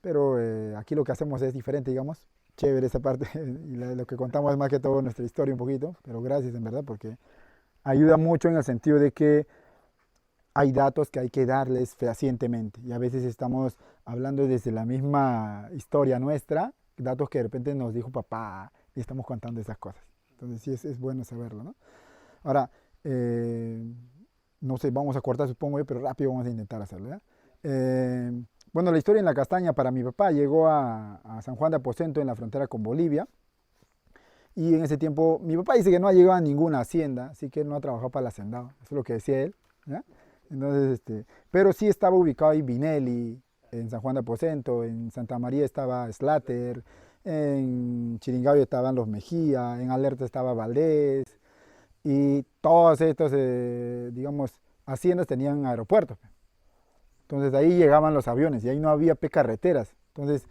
pero aquí lo que hacemos es diferente, digamos, chévere esa parte, y lo que contamos es más que todo nuestra historia un poquito, pero gracias en verdad, porque ayuda mucho en el sentido de que hay datos que hay que darles fehacientemente, y a veces estamos hablando desde la misma historia nuestra, datos que de repente nos dijo papá, y estamos contando esas cosas. Entonces sí es bueno saberlo, ¿no? Ahora, no sé, vamos a cortar supongo yo, pero rápido vamos a intentar hacerlo, ¿ya? Bueno, la historia en la castaña para mi papá llegó a San Juan de Aposento en la frontera con Bolivia, y en ese tiempo mi papá dice que no ha llegado a ninguna hacienda, así que él no ha trabajado para el hacendado, eso es lo que decía él, ¿ya? Entonces, pero sí estaba ubicado ahí Vinelli, en San Juan de Aposento, en Santa María estaba Slater, en Chiringabio estaban los Mejía, en Alerta estaba Valdés, y todos estos, digamos, haciendas tenían aeropuertos. Entonces de ahí llegaban los aviones y ahí no había carreteras. Entonces,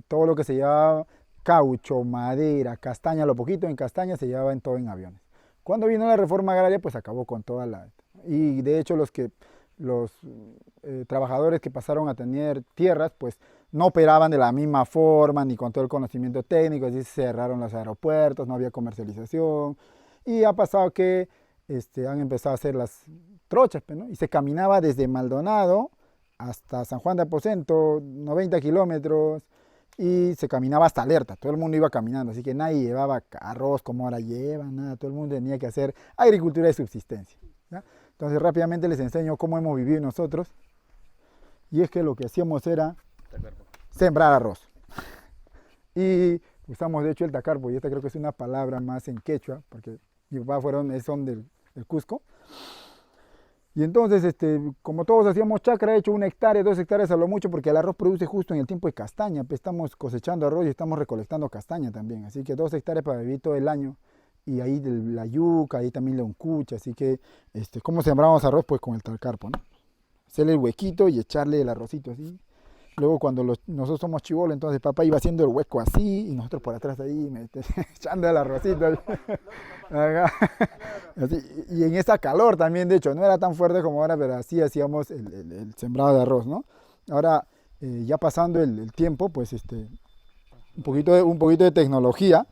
todo lo que se llevaba, caucho, madera, castaña, lo poquito en castaña se llevaba en todo en aviones. Cuando vino la reforma agraria, pues acabó con toda la... Y de hecho los trabajadores que pasaron a tener tierras, pues no operaban de la misma forma, ni con todo el conocimiento técnico, así se cerraron los aeropuertos, no había comercialización, y ha pasado que han empezado a hacer las trochas, ¿no? Y se caminaba desde Maldonado hasta San Juan de Aposento, 90 kilómetros, y se caminaba hasta Alerta, todo el mundo iba caminando, así que nadie llevaba carros como ahora llevan, nada, todo el mundo tenía que hacer agricultura de subsistencia, ¿ya? Entonces rápidamente les enseño cómo hemos vivido nosotros, y es que lo que hacíamos era sembrar arroz, y usamos de hecho el tacarpo, y esta creo que es una palabra más en quechua, porque mi papá son del Cusco, y entonces como todos hacíamos chacra, he hecho 1 hectárea, 2 hectáreas a lo mucho, porque el arroz produce justo en el tiempo de castaña, pues estamos cosechando arroz y estamos recolectando castaña también, así que 2 hectáreas para vivir todo el año, y ahí la yuca, ahí también la uncucha, así que ¿cómo sembramos arroz? Pues con el tacarpo, ¿no? Hacerle el huequito y echarle el arrocito así. Luego cuando nosotros somos chibolos, entonces papá iba haciendo el hueco así y nosotros por atrás ahí echando el arrocito. Así, y en esa calor también, de hecho, no era tan fuerte como ahora, pero así hacíamos el sembrado de arroz, ¿no? Ahora, ya pasando el tiempo, pues un poquito de tecnología.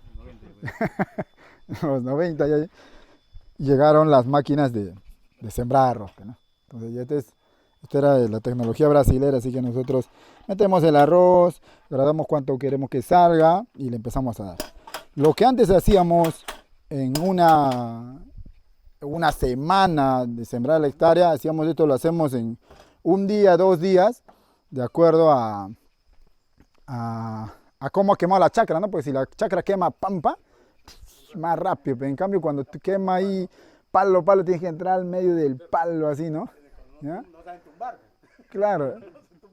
En los 90 ya llegaron las máquinas de sembrar arroz, ¿no? Entonces ya esta era la tecnología brasilera, así que nosotros metemos el arroz, gradamos cuánto queremos que salga y le empezamos a dar. Lo que antes hacíamos en una semana de sembrar la hectárea, hacíamos esto, lo hacemos en 1 día, 2 días, de acuerdo a cómo ha quemado la chacra, ¿no? Porque si la chacra quema pampa, más rápido, pero en cambio cuando quema ahí palo, tienes que entrar al medio del palo así, ¿no? ¿Ya? Claro,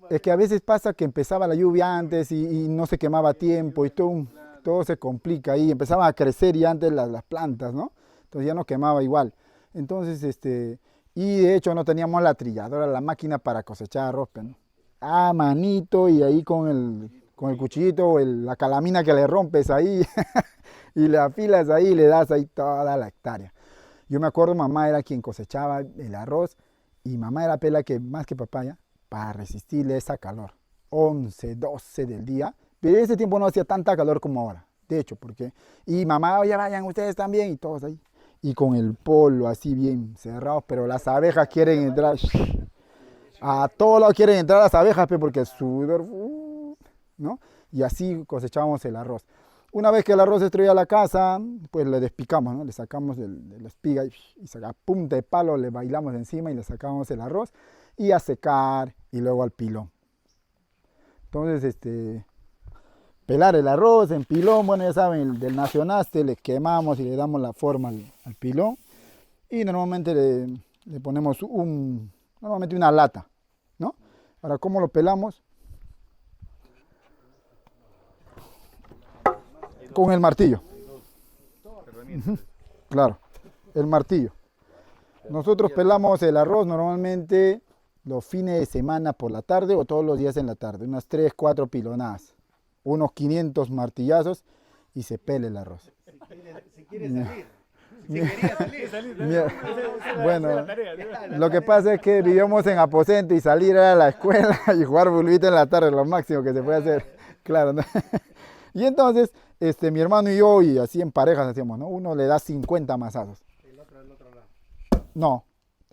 es que a veces pasa que empezaba la lluvia antes y no se quemaba a tiempo y todo se complica ahí, empezaban a crecer ya antes las plantas, ¿no? Entonces ya no quemaba igual. Entonces, y de hecho no teníamos la trilladora, la máquina para cosechar arroz, ¿no? A manito y ahí con el cuchillito o la calamina que le rompes ahí y le afilas ahí y le das ahí toda la hectárea. Yo me acuerdo, mamá era quien cosechaba el arroz. Y mamá era pela que más que papá ya, para resistirle esa calor, 11, 12 del día, pero en ese tiempo no hacía tanta calor como ahora, de hecho, y mamá, oye, vayan ustedes también, y todos ahí, y con el polo así bien cerrado, pero las abejas quieren entrar, a todos lados quieren entrar las abejas, porque el sudor, ¿no? Y así cosechábamos el arroz. Una vez que el arroz se traía a la casa, pues le despicamos, ¿no? Le sacamos de la espiga y a punta de palo le bailamos encima y le sacamos el arroz y a secar y luego al pilón. Entonces, pelar el arroz en pilón, bueno, ya saben, del nacionaste le quemamos y le damos la forma al pilón y normalmente le ponemos normalmente una lata, ¿no? Ahora, ¿cómo lo pelamos? Con el martillo. Ujú, claro, el martillo. Nosotros pelamos el arroz normalmente los fines de semana por la tarde o todos los días en la tarde. Unas 3, 4 pilonadas. Unos 500 martillazos y se pela el arroz. Si quiere salir. Si quería salir. Bueno, lo que pasa es que vivíamos en aposento y salir a la escuela y jugar bulbito en la tarde, lo máximo que se puede hacer. Claro, ¿no? Y entonces, mi hermano y yo, y así en parejas hacíamos, ¿no? Uno le da 50 mazazos. El otro del otro lado. No,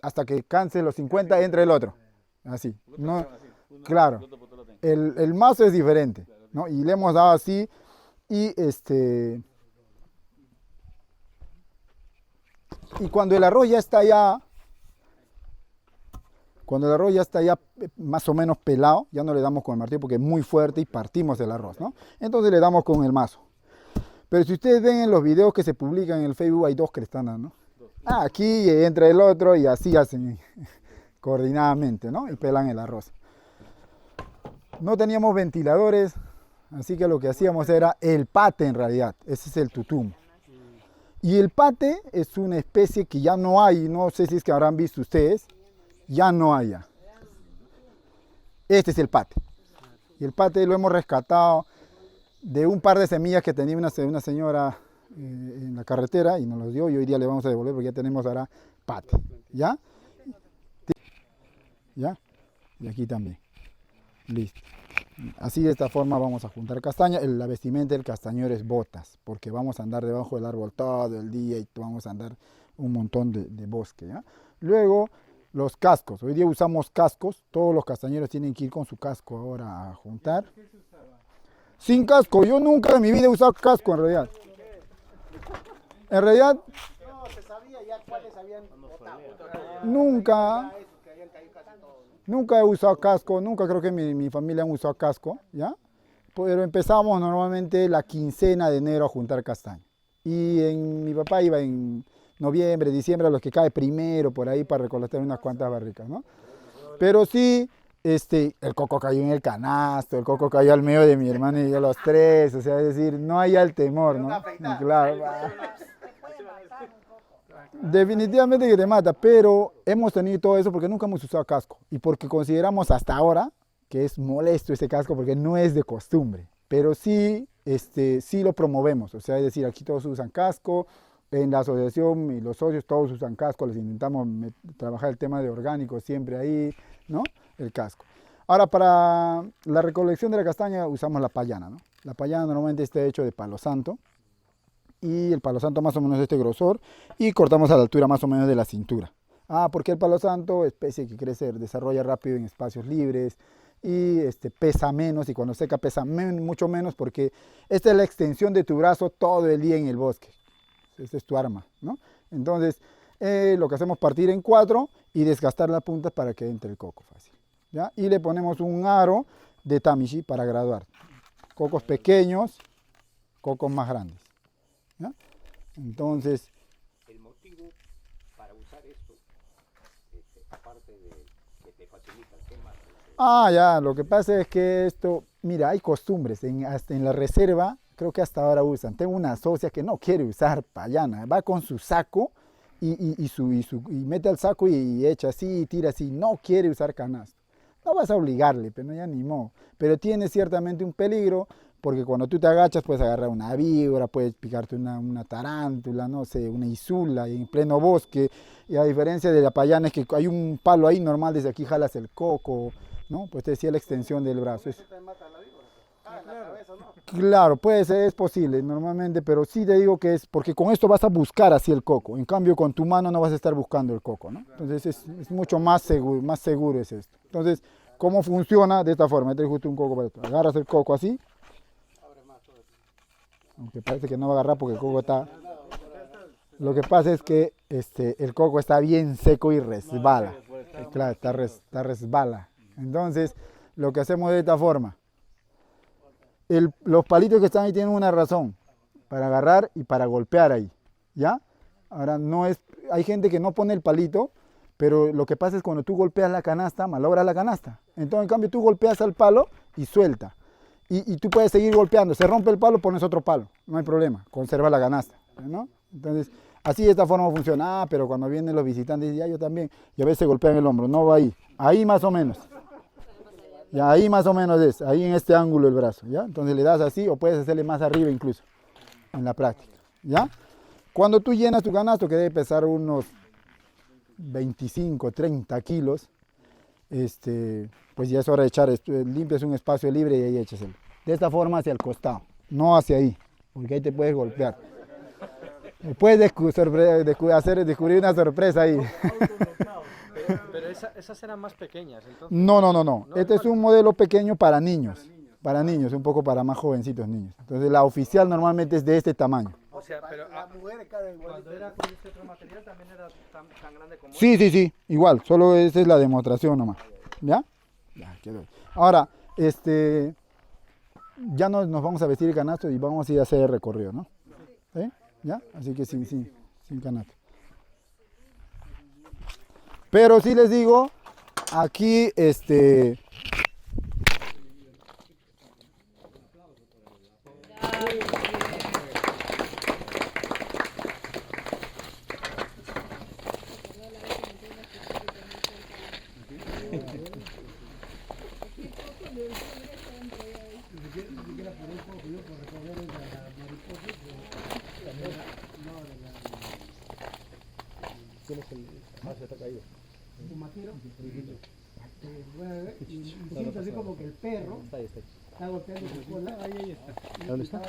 hasta que canse los 50 entre el otro. Así. No, claro. El mazo es diferente, ¿no? Y le hemos dado así y y cuando el arroz ya está más o menos pelado, ya no le damos con el martillo porque es muy fuerte y partimos el arroz, ¿no? Entonces le damos con el mazo. Pero si ustedes ven en los videos que se publican en el Facebook, hay dos que le están dando, ¿no? Aquí entra el otro y así hacen coordinadamente, ¿no? Y pelan el arroz. No teníamos ventiladores, así que lo que hacíamos era el pate en realidad. Ese es el tutum. Y el pate es una especie que ya no hay, no sé si es que habrán visto ustedes, ya no hay ya. Este es el pate. Y el pate lo hemos rescatado de un par de semillas que tenía una señora en la carretera y nos los dio y hoy día le vamos a devolver porque ya tenemos ahora pate. ¿Ya? ¿Ya? Y aquí también. Listo. Así de esta forma vamos a juntar castaña. La vestimenta del castañero es botas, porque vamos a andar debajo del árbol todo el día y vamos a andar un montón de bosque. ¿Ya? Luego los cascos. Hoy día usamos cascos. Todos los castañeros tienen que ir con su casco ahora a juntar. Sin casco. Yo nunca en mi vida he usado casco en realidad. En realidad, No, se sabía ya cuáles habían votado. Nunca he usado casco, nunca creo que mi familia ha usado casco, ¿ya? Pero empezamos normalmente la quincena de enero a juntar castaña. Y mi papá iba en noviembre, diciembre, a los que cae primero, por ahí, para recolectar unas cuantas barricas, ¿no? Pero sí, el coco cayó en el canasto, el coco cayó al medio de mi hermano y yo los tres, o sea, es decir, no hay el temor, ¿no? Claro. Definitivamente que te mata, pero hemos tenido todo eso porque nunca hemos usado casco y porque consideramos hasta ahora que es molesto ese casco porque no es de costumbre, pero sí, sí lo promovemos, o sea, es decir, aquí todos usan casco, en la asociación y los socios todos usan casco, les intentamos trabajar el tema de orgánico siempre ahí, ¿no? El casco. Ahora, para la recolección de la castaña usamos la payana, ¿no? La payana normalmente está hecho de palo santo. Y el palo santo más o menos de este grosor y cortamos a la altura más o menos de la cintura. Porque el palo santo, especie que crece, desarrolla rápido en espacios libres y pesa menos y cuando seca pesa mucho menos porque esta es la extensión de tu brazo todo el día en el bosque. Esta es tu arma, ¿no? Entonces lo que hacemos es partir en 4 y desgastar las puntas para que entre el coco fácil, ¿ya? Y le ponemos un aro de tamishi para graduar. Cocos pequeños, cocos más grandes. ¿Ya? Entonces, el motivo para usar esto, aparte de que te facilita el tema. Ya, lo que pasa es que esto, mira, hay costumbres, hasta en la reserva, creo que hasta ahora usan. Tengo una socia que no quiere usar payana, va con su saco y mete al saco y echa así, y tira así, no quiere usar canasto. No vas a obligarle, pero ya ni modo. Pero tiene ciertamente un peligro. Porque cuando tú te agachas puedes agarrar una víbora, puedes picarte una tarántula, no sé, una isula en pleno bosque. Y a diferencia de la payana es que hay un palo ahí normal, desde aquí jalas el coco, ¿no? Pues te decía la extensión del brazo. Claro, puede ser, es posible normalmente, pero sí te digo que es porque con esto vas a buscar así el coco. En cambio con tu mano no vas a estar buscando el coco, ¿no? Entonces es mucho más seguro es esto. Entonces, ¿cómo funciona? De esta forma, te justo un coco para esto. Agarras el coco así. Aunque parece que no va a agarrar porque el coco está... Lo que pasa es que el coco está bien seco y resbala. Claro, está resbala. Entonces, lo que hacemos de esta forma. Los palitos que están ahí tienen una razón. Para agarrar y para golpear ahí. ¿Ya? Ahora, hay gente que no pone el palito, pero lo que pasa es cuando tú golpeas la canasta, malogras la canasta. Entonces, en cambio, tú golpeas al palo y suelta. y tú puedes seguir golpeando. Se rompe el palo, pones otro palo, no hay problema, conserva la canasta, ¿no? Entonces, así de esta forma funciona. Pero cuando vienen los visitantes, ya yo también, y a veces golpean el hombro, no va ahí más o menos. Ya ahí más o menos es, ahí en este ángulo el brazo, ¿ya? Entonces le das así o puedes hacerle más arriba incluso, en la práctica, ¿ya? Cuando tú llenas tu canasto, que debe pesar unos 25, 30 kilos, pues ya es hora de echar, limpias un espacio libre y ahí echaselo. De esta forma hacia el costado, no hacia ahí, porque ahí te puedes golpear. Puedes descubrir una sorpresa ahí. Pero esas eran más pequeñas, entonces. No. Este es un modelo pequeño para niños, un poco para más jovencitos niños. Entonces la oficial normalmente es de este tamaño. O sea, pero cuando era con este otro material también era tan grande como Sí, igual, solo esa es la demostración nomás. ¿Ya? Ya, quedó. Ahora, ya nos vamos a vestir el canasto y vamos a ir a hacer el recorrido, ¿no? ¿Sí? ¿Ya? Así que sin canasto. Pero sí les digo, aquí siento así como que el perro está golpeando su cola. Ahí está. ¿Dónde está?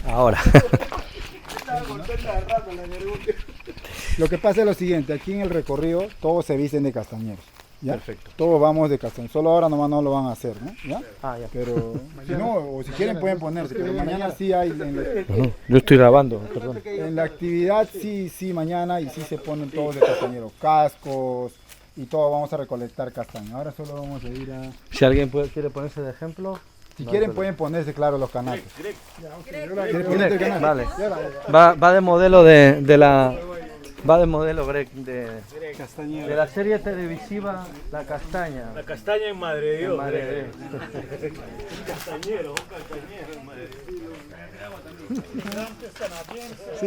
ahora. lo que pasa es lo siguiente, aquí en el recorrido todos se visten de castañeros. ¿Ya? Perfecto. Todos vamos de castaño, solo ahora nomás no lo van a hacer, ¿no? ¿Ya? Ya. Pero si no, o si quieren pueden ponerse, pero mañana sí hay, Yo estoy grabando, perdón. en la actividad sí, mañana y sí se ponen todos de castañeros, cascos y todo, vamos a recolectar castaña. Ahora solo vamos a ir a... Si alguien quiere ponerse de ejemplo. Si quieren pueden ponerse, claro, los canastos. ¿Quieres ponerte el canasto? Vale. Va de modelo de la... Va de modelo Greg de la serie televisiva La Castaña. La castaña en Madre de Dios. Madre de Dios. Un castañero en Madre de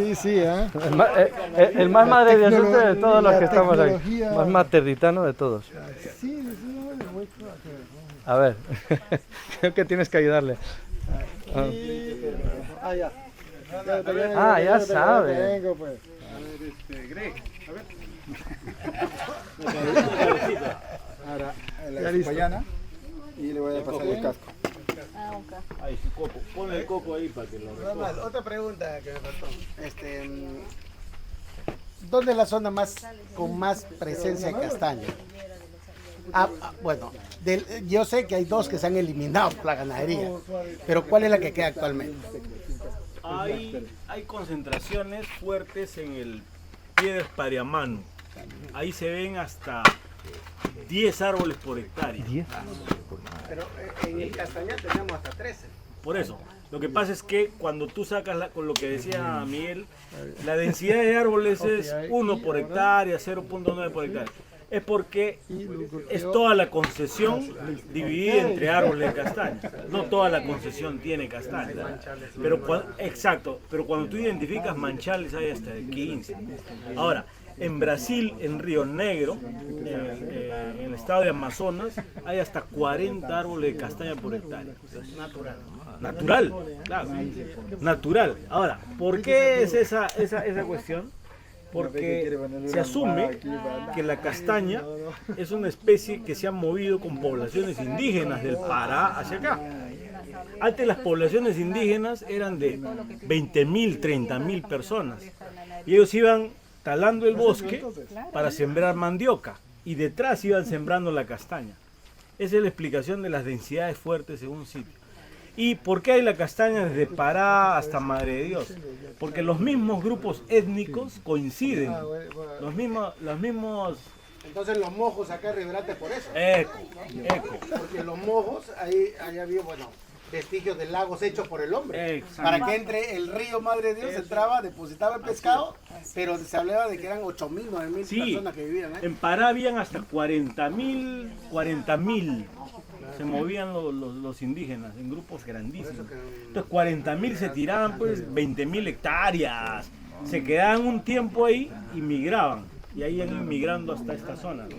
Dios. Sí, ¿eh? El más madre de Dios de todos los que la estamos aquí. tecnología. Más maternitano de todos. Sí, A ver, creo que tienes que ayudarle. Ya sabe. Vengo, pues. Greg, a ver. Ahora, la espallana y le voy a pasar el casco. Ahí su coco. Pon el coco ahí para que lo recoja. Otra pregunta que me faltó. ¿Dónde es la zona con más presencia de castaña? Bueno, yo sé que hay dos que se han eliminado por la ganadería, pero ¿cuál es la que queda actualmente? Hay concentraciones fuertes en el pie de Espariamano. Ahí se ven hasta 10 árboles por hectárea. Pero en el castaña tenemos hasta 13. Por eso, lo que pasa es que cuando tú sacas, con lo que decía Miguel, la densidad de árboles es 1 por hectárea, 0.9 por hectárea. Es porque es toda la concesión dividida entre árboles de castaña. No toda la concesión tiene castaña. Pero pero cuando tú identificas manchales hay hasta 15. Ahora, en Brasil, en Río Negro, en el estado de Amazonas, hay hasta 40 árboles de castaña por hectárea. Natural, claro. Natural. Ahora, ¿por qué es esa cuestión? Porque se asume que la castaña es una especie que se ha movido con poblaciones indígenas del Pará hacia acá. Antes las poblaciones indígenas eran de 20.000, 30.000 personas y ellos iban talando el bosque para sembrar mandioca y detrás iban sembrando la castaña. Esa es la explicación de las densidades fuertes en un sitio. ¿Y por qué hay la castaña desde Pará hasta Madre de Dios? Porque los mismos grupos étnicos coinciden. Los mismos... Entonces los mojos acá en Riberate por eso. Eco. Porque los mojos, ahí había, vestigios de lagos hechos por el hombre. Exacto. Para que entre el río Madre de Dios, entraba, depositaba el pescado, pero se hablaba de que eran 8.000, 9.000 Sí, personas que vivían ahí. en Pará habían hasta 40.000 se movían los indígenas en grupos grandísimos. Entonces 40.000 se tiraban pues 20.000 hectáreas, se quedaban un tiempo ahí y migraban, y ahí iban migrando hasta esta zona, ¿no?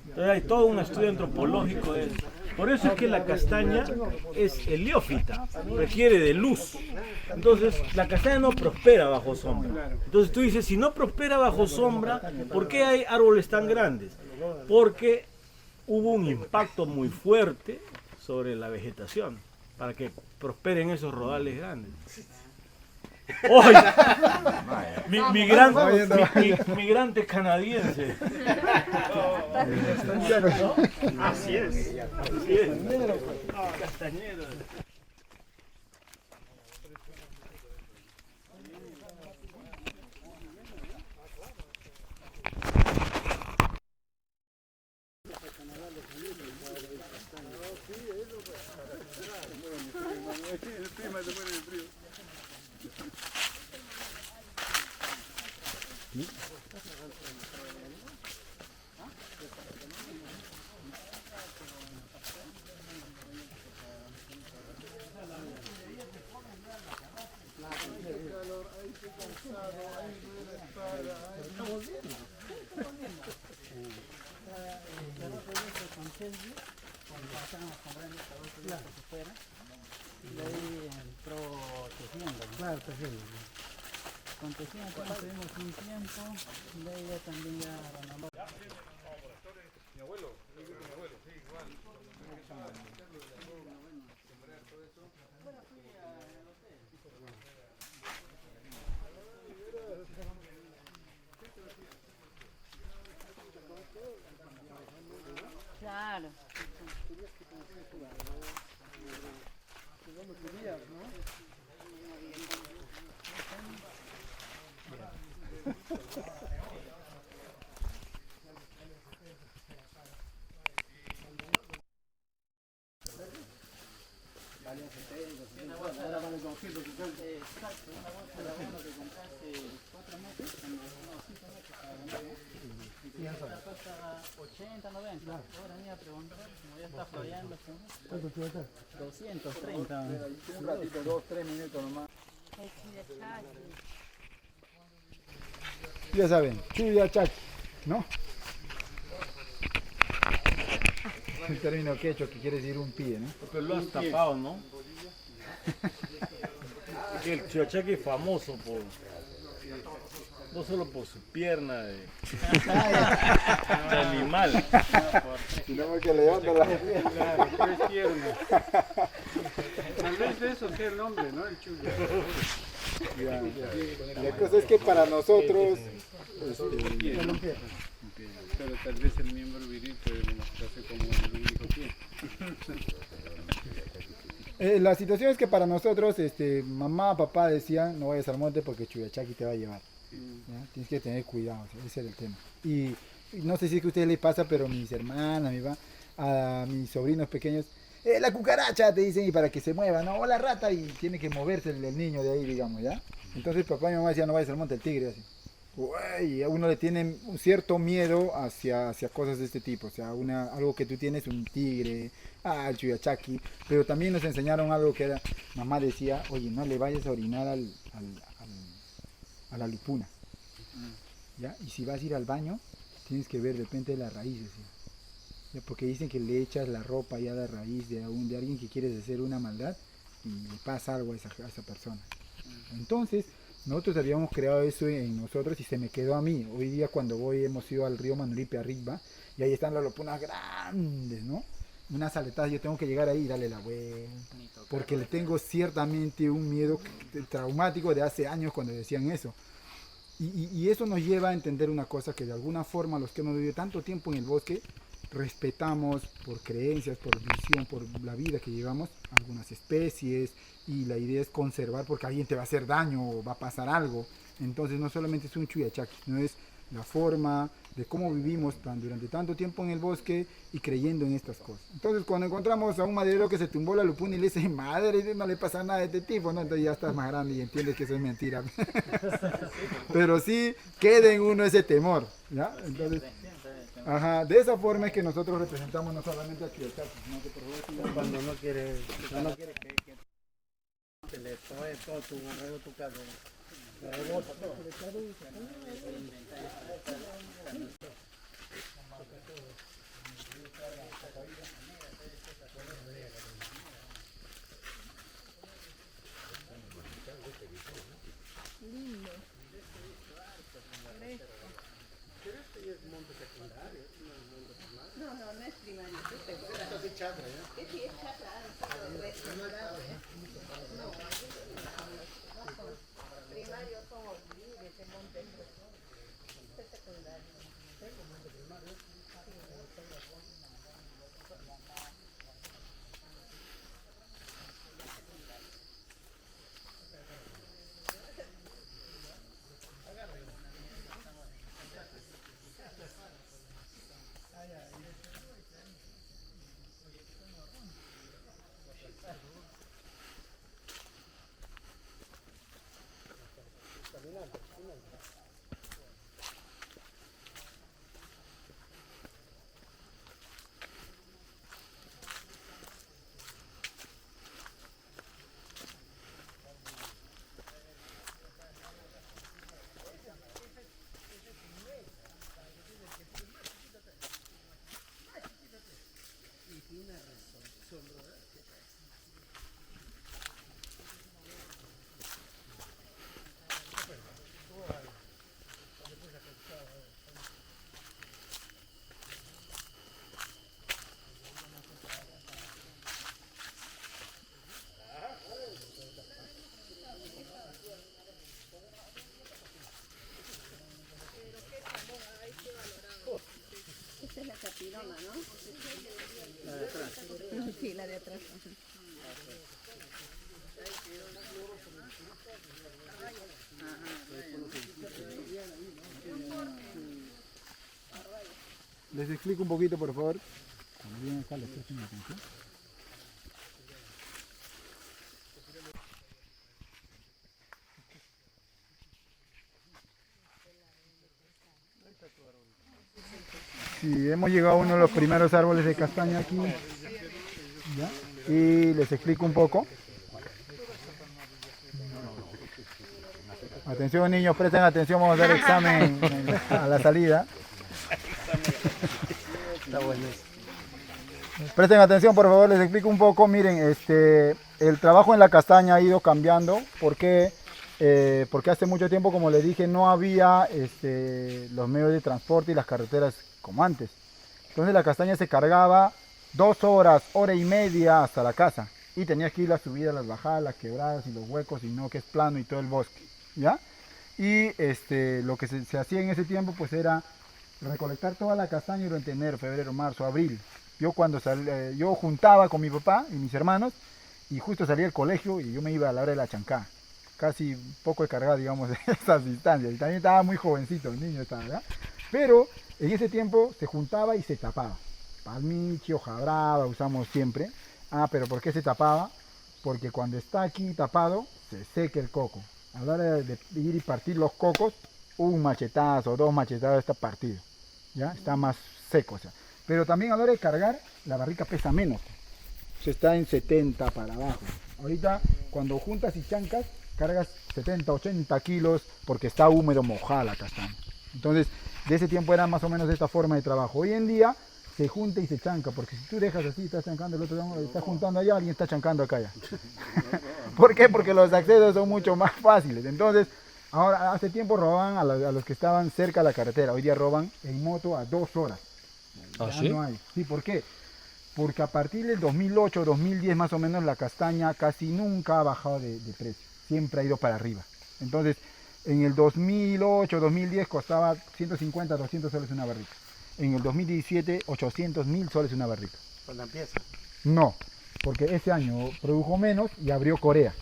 Entonces hay todo un estudio antropológico de eso. Por eso es que la castaña es heliófita, requiere de luz. Entonces la castaña no prospera bajo sombra. Entonces tú dices, si no prospera bajo sombra, ¿por qué hay árboles tan grandes? Porque hubo un impacto muy fuerte sobre la vegetación para que prosperen esos rodales grandes. ¡Oye! Migrante canadiense. ¿No? Así es. Así es. Castañero. Claro. Un ratito, 2, 3 minutos nomás. Ya saben, Chuyachaki, ¿no? Un término quechua que quiere decir un pie, ¿no? Porque lo has tapado, ¿no? Que el Chuyachaki es famoso no solo por su pierna de animal, sino porque levanta la Claro, tres piernas. Tal vez de eso sea el nombre, ¿no? El chulo. La cosa es que para nosotros Pero tal vez el miembro viril puede demostrarse como el único pie. la situación es que para nosotros, mamá, papá decían, no vayas al monte porque Chuyachaki te va a llevar. ¿Ya? Tienes que tener cuidado, ¿sí? Ese era el tema. Y no sé si es que a ustedes les pasa, pero mis hermanas, a mis sobrinos pequeños, la cucaracha te dicen, y para que se mueva, ¿no? O la rata, y tiene que moverse el niño de ahí, digamos, ¿ya? Entonces papá y mamá decían, no vayas al monte, el tigre, así. Uy, a uno le tiene un cierto miedo hacia cosas de este tipo, o sea, algo que tú tienes, un tigre, el Chuyachaki, pero también nos enseñaron algo que era, mamá decía, oye, no le vayas a orinar a la lupuna, ¿ya? Y si vas a ir al baño, tienes que ver de repente las raíces, ¿ya? Porque dicen que le echas la ropa ya de raíz de alguien que quieres hacer una maldad y le pasa algo a esa persona. Entonces, nosotros habíamos creado eso en nosotros y se me quedó a mí. Hoy día cuando hemos ido al río Manuripe arriba, y ahí están las lupunas grandes, ¿no? Unas aletadas, yo tengo que llegar ahí y darle la vuelta, porque le tengo ciertamente un miedo traumático de hace años cuando decían eso. Y eso nos lleva a entender una cosa, que de alguna forma los que hemos vivido tanto tiempo en el bosque, respetamos por creencias, por visión, por la vida que llevamos, algunas especies, y la idea es conservar porque alguien te va a hacer daño o va a pasar algo. Entonces no solamente es un Chuyachaki, no es la forma de cómo vivimos durante tanto tiempo en el bosque y creyendo en estas cosas. Entonces cuando encontramos a un maderero que se tumbó la lupuna y le dice, madre, no le pasa nada a este tipo, ¿no? Entonces ya estás más grande y entiendes que eso es mentira. Pero sí queda en uno ese temor, ¿ya? Entonces, ajá, de esa forma es que nosotros representamos no solamente a Chiyochachi, sino que por favor, Cuando no quiere que le trae todo tu borrego, tu carro. No es primario. Esto es chacra, ¿ya? Sí, es chacra. Primarios son libres de monte. Este es secundario. Esta es la capirona, ¿no? La de atrás. Sí, la de atrás. les explico un poquito, por favor. Cuando vienen acá, les presten atención. Sí, hemos llegado a uno de los primeros árboles de castaña aquí, ¿ya? Y les explico un poco. Atención niños, presten atención, vamos a dar examen a la salida. Presten atención, por favor, les explico un poco. Miren, el trabajo en la castaña ha ido cambiando. ¿Por qué? Porque hace mucho tiempo, como les dije, no había los medios de transporte y las carreteras como antes. Entonces la castaña se cargaba 2 horas, hora y media hasta la casa. Y tenías que ir la subida, las bajadas, las quebradas y los huecos, y no que es plano y todo el bosque, ¿ya? Y lo que se hacía en ese tiempo pues era recolectar toda la castaña durante enero, febrero, marzo, abril. Yo juntaba con mi papá y mis hermanos y justo salía del colegio y yo me iba a la hora de la chancá. Casi un poco descargado, digamos, de esas distancias. Y también estaba muy jovencito, el niño estaba, ¿verdad? Pero en ese tiempo se juntaba y se tapaba. Palmichi, hoja brava, usamos siempre. Ah, pero ¿por qué se tapaba? Porque cuando está aquí tapado, se seca el coco. A la hora de ir y partir los cocos, un machetazo, 2 machetazos está partido. ¿Ya? Está más seco. O sea. Pero también a la hora de cargar, la barrica pesa menos. Se está en 70 para abajo. Ahorita, cuando juntas y chancas, cargas 70, 80 kilos porque está húmedo, mojada la castaña. Entonces, de ese tiempo era más o menos esta forma de trabajo. Hoy en día se junta y se chanca, porque si tú dejas así, estás chancando, el otro está juntando allá, alguien está chancando acá ya. ¿Por qué? Porque los accesos son mucho más fáciles. Entonces, ahora hace tiempo robaban a los que estaban cerca de la carretera. Hoy día roban en moto a 2 horas. ¿Ah, Ya sí? no hay. Sí, ¿por qué? Porque a partir del 2008, 2010 más o menos, la castaña casi nunca ha bajado de precio. Siempre ha ido para arriba. Entonces, en el 2008, 2010 costaba 150, 200 soles una barrica. En el 2017, 800, 1000 soles una barrica. Cuando empieza. No, porque ese año produjo menos y abrió Corea.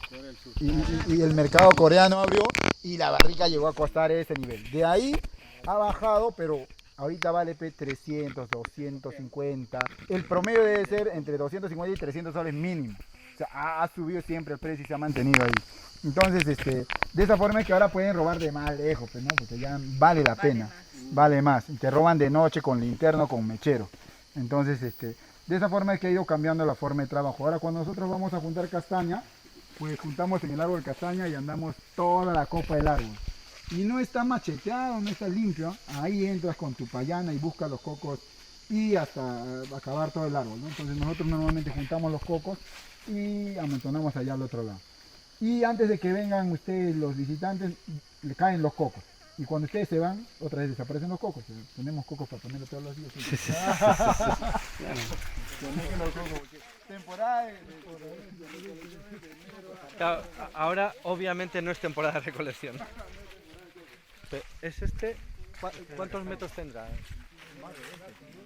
Y el mercado coreano abrió y la barrica llegó a costar ese nivel. De ahí ha bajado, pero ahorita vale 300, 250. El promedio debe ser entre 250 y 300 soles mínimo. O sea, ha subido siempre el precio y se ha mantenido ahí. Entonces, de esa forma es que ahora pueden robar de más lejos, pues, ¿no? Porque ya vale la pena, vale más. Y te roban de noche con linterna, con mechero. Entonces, de esa forma es que ha ido cambiando la forma de trabajo. Ahora, cuando nosotros vamos a juntar castaña, pues juntamos en el árbol castaña y andamos toda la copa del árbol. Y no está macheteado, no está limpio. Ahí entras con tu payana y buscas los cocos y hasta acabar todo el árbol, ¿no? Entonces nosotros normalmente juntamos los cocos y amontonamos allá al otro lado. Y antes de que vengan ustedes los visitantes, le caen los cocos. Y cuando ustedes se van, otra vez desaparecen los cocos. Tenemos cocos para ponerlo todos los días. Temporada Claro, ahora obviamente no es temporada de recolección. ¿Es ¿Cuántos metros tendrá?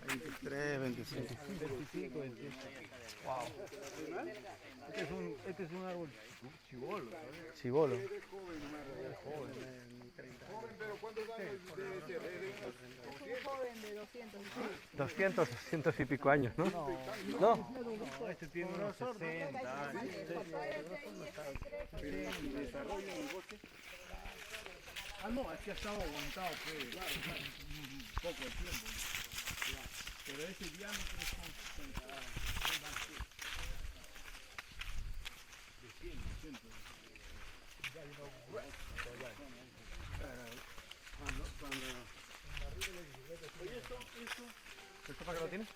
23, 25. 25, 28. Wow. Este es un árbol chibolo, ¿sabes? Chibolo. Joven, pero ¿cuántos años debe ser? Un joven de 200. 200, 200 y pico años, ¿no? No, este tiene unos 60 años. Pero el desarrollo del bosque. Ah, no, es que ha estado aguantado, pues, un poco de tiempo. Pero ese diámetro es con 60 años. ¿Esto para qué lo tienes?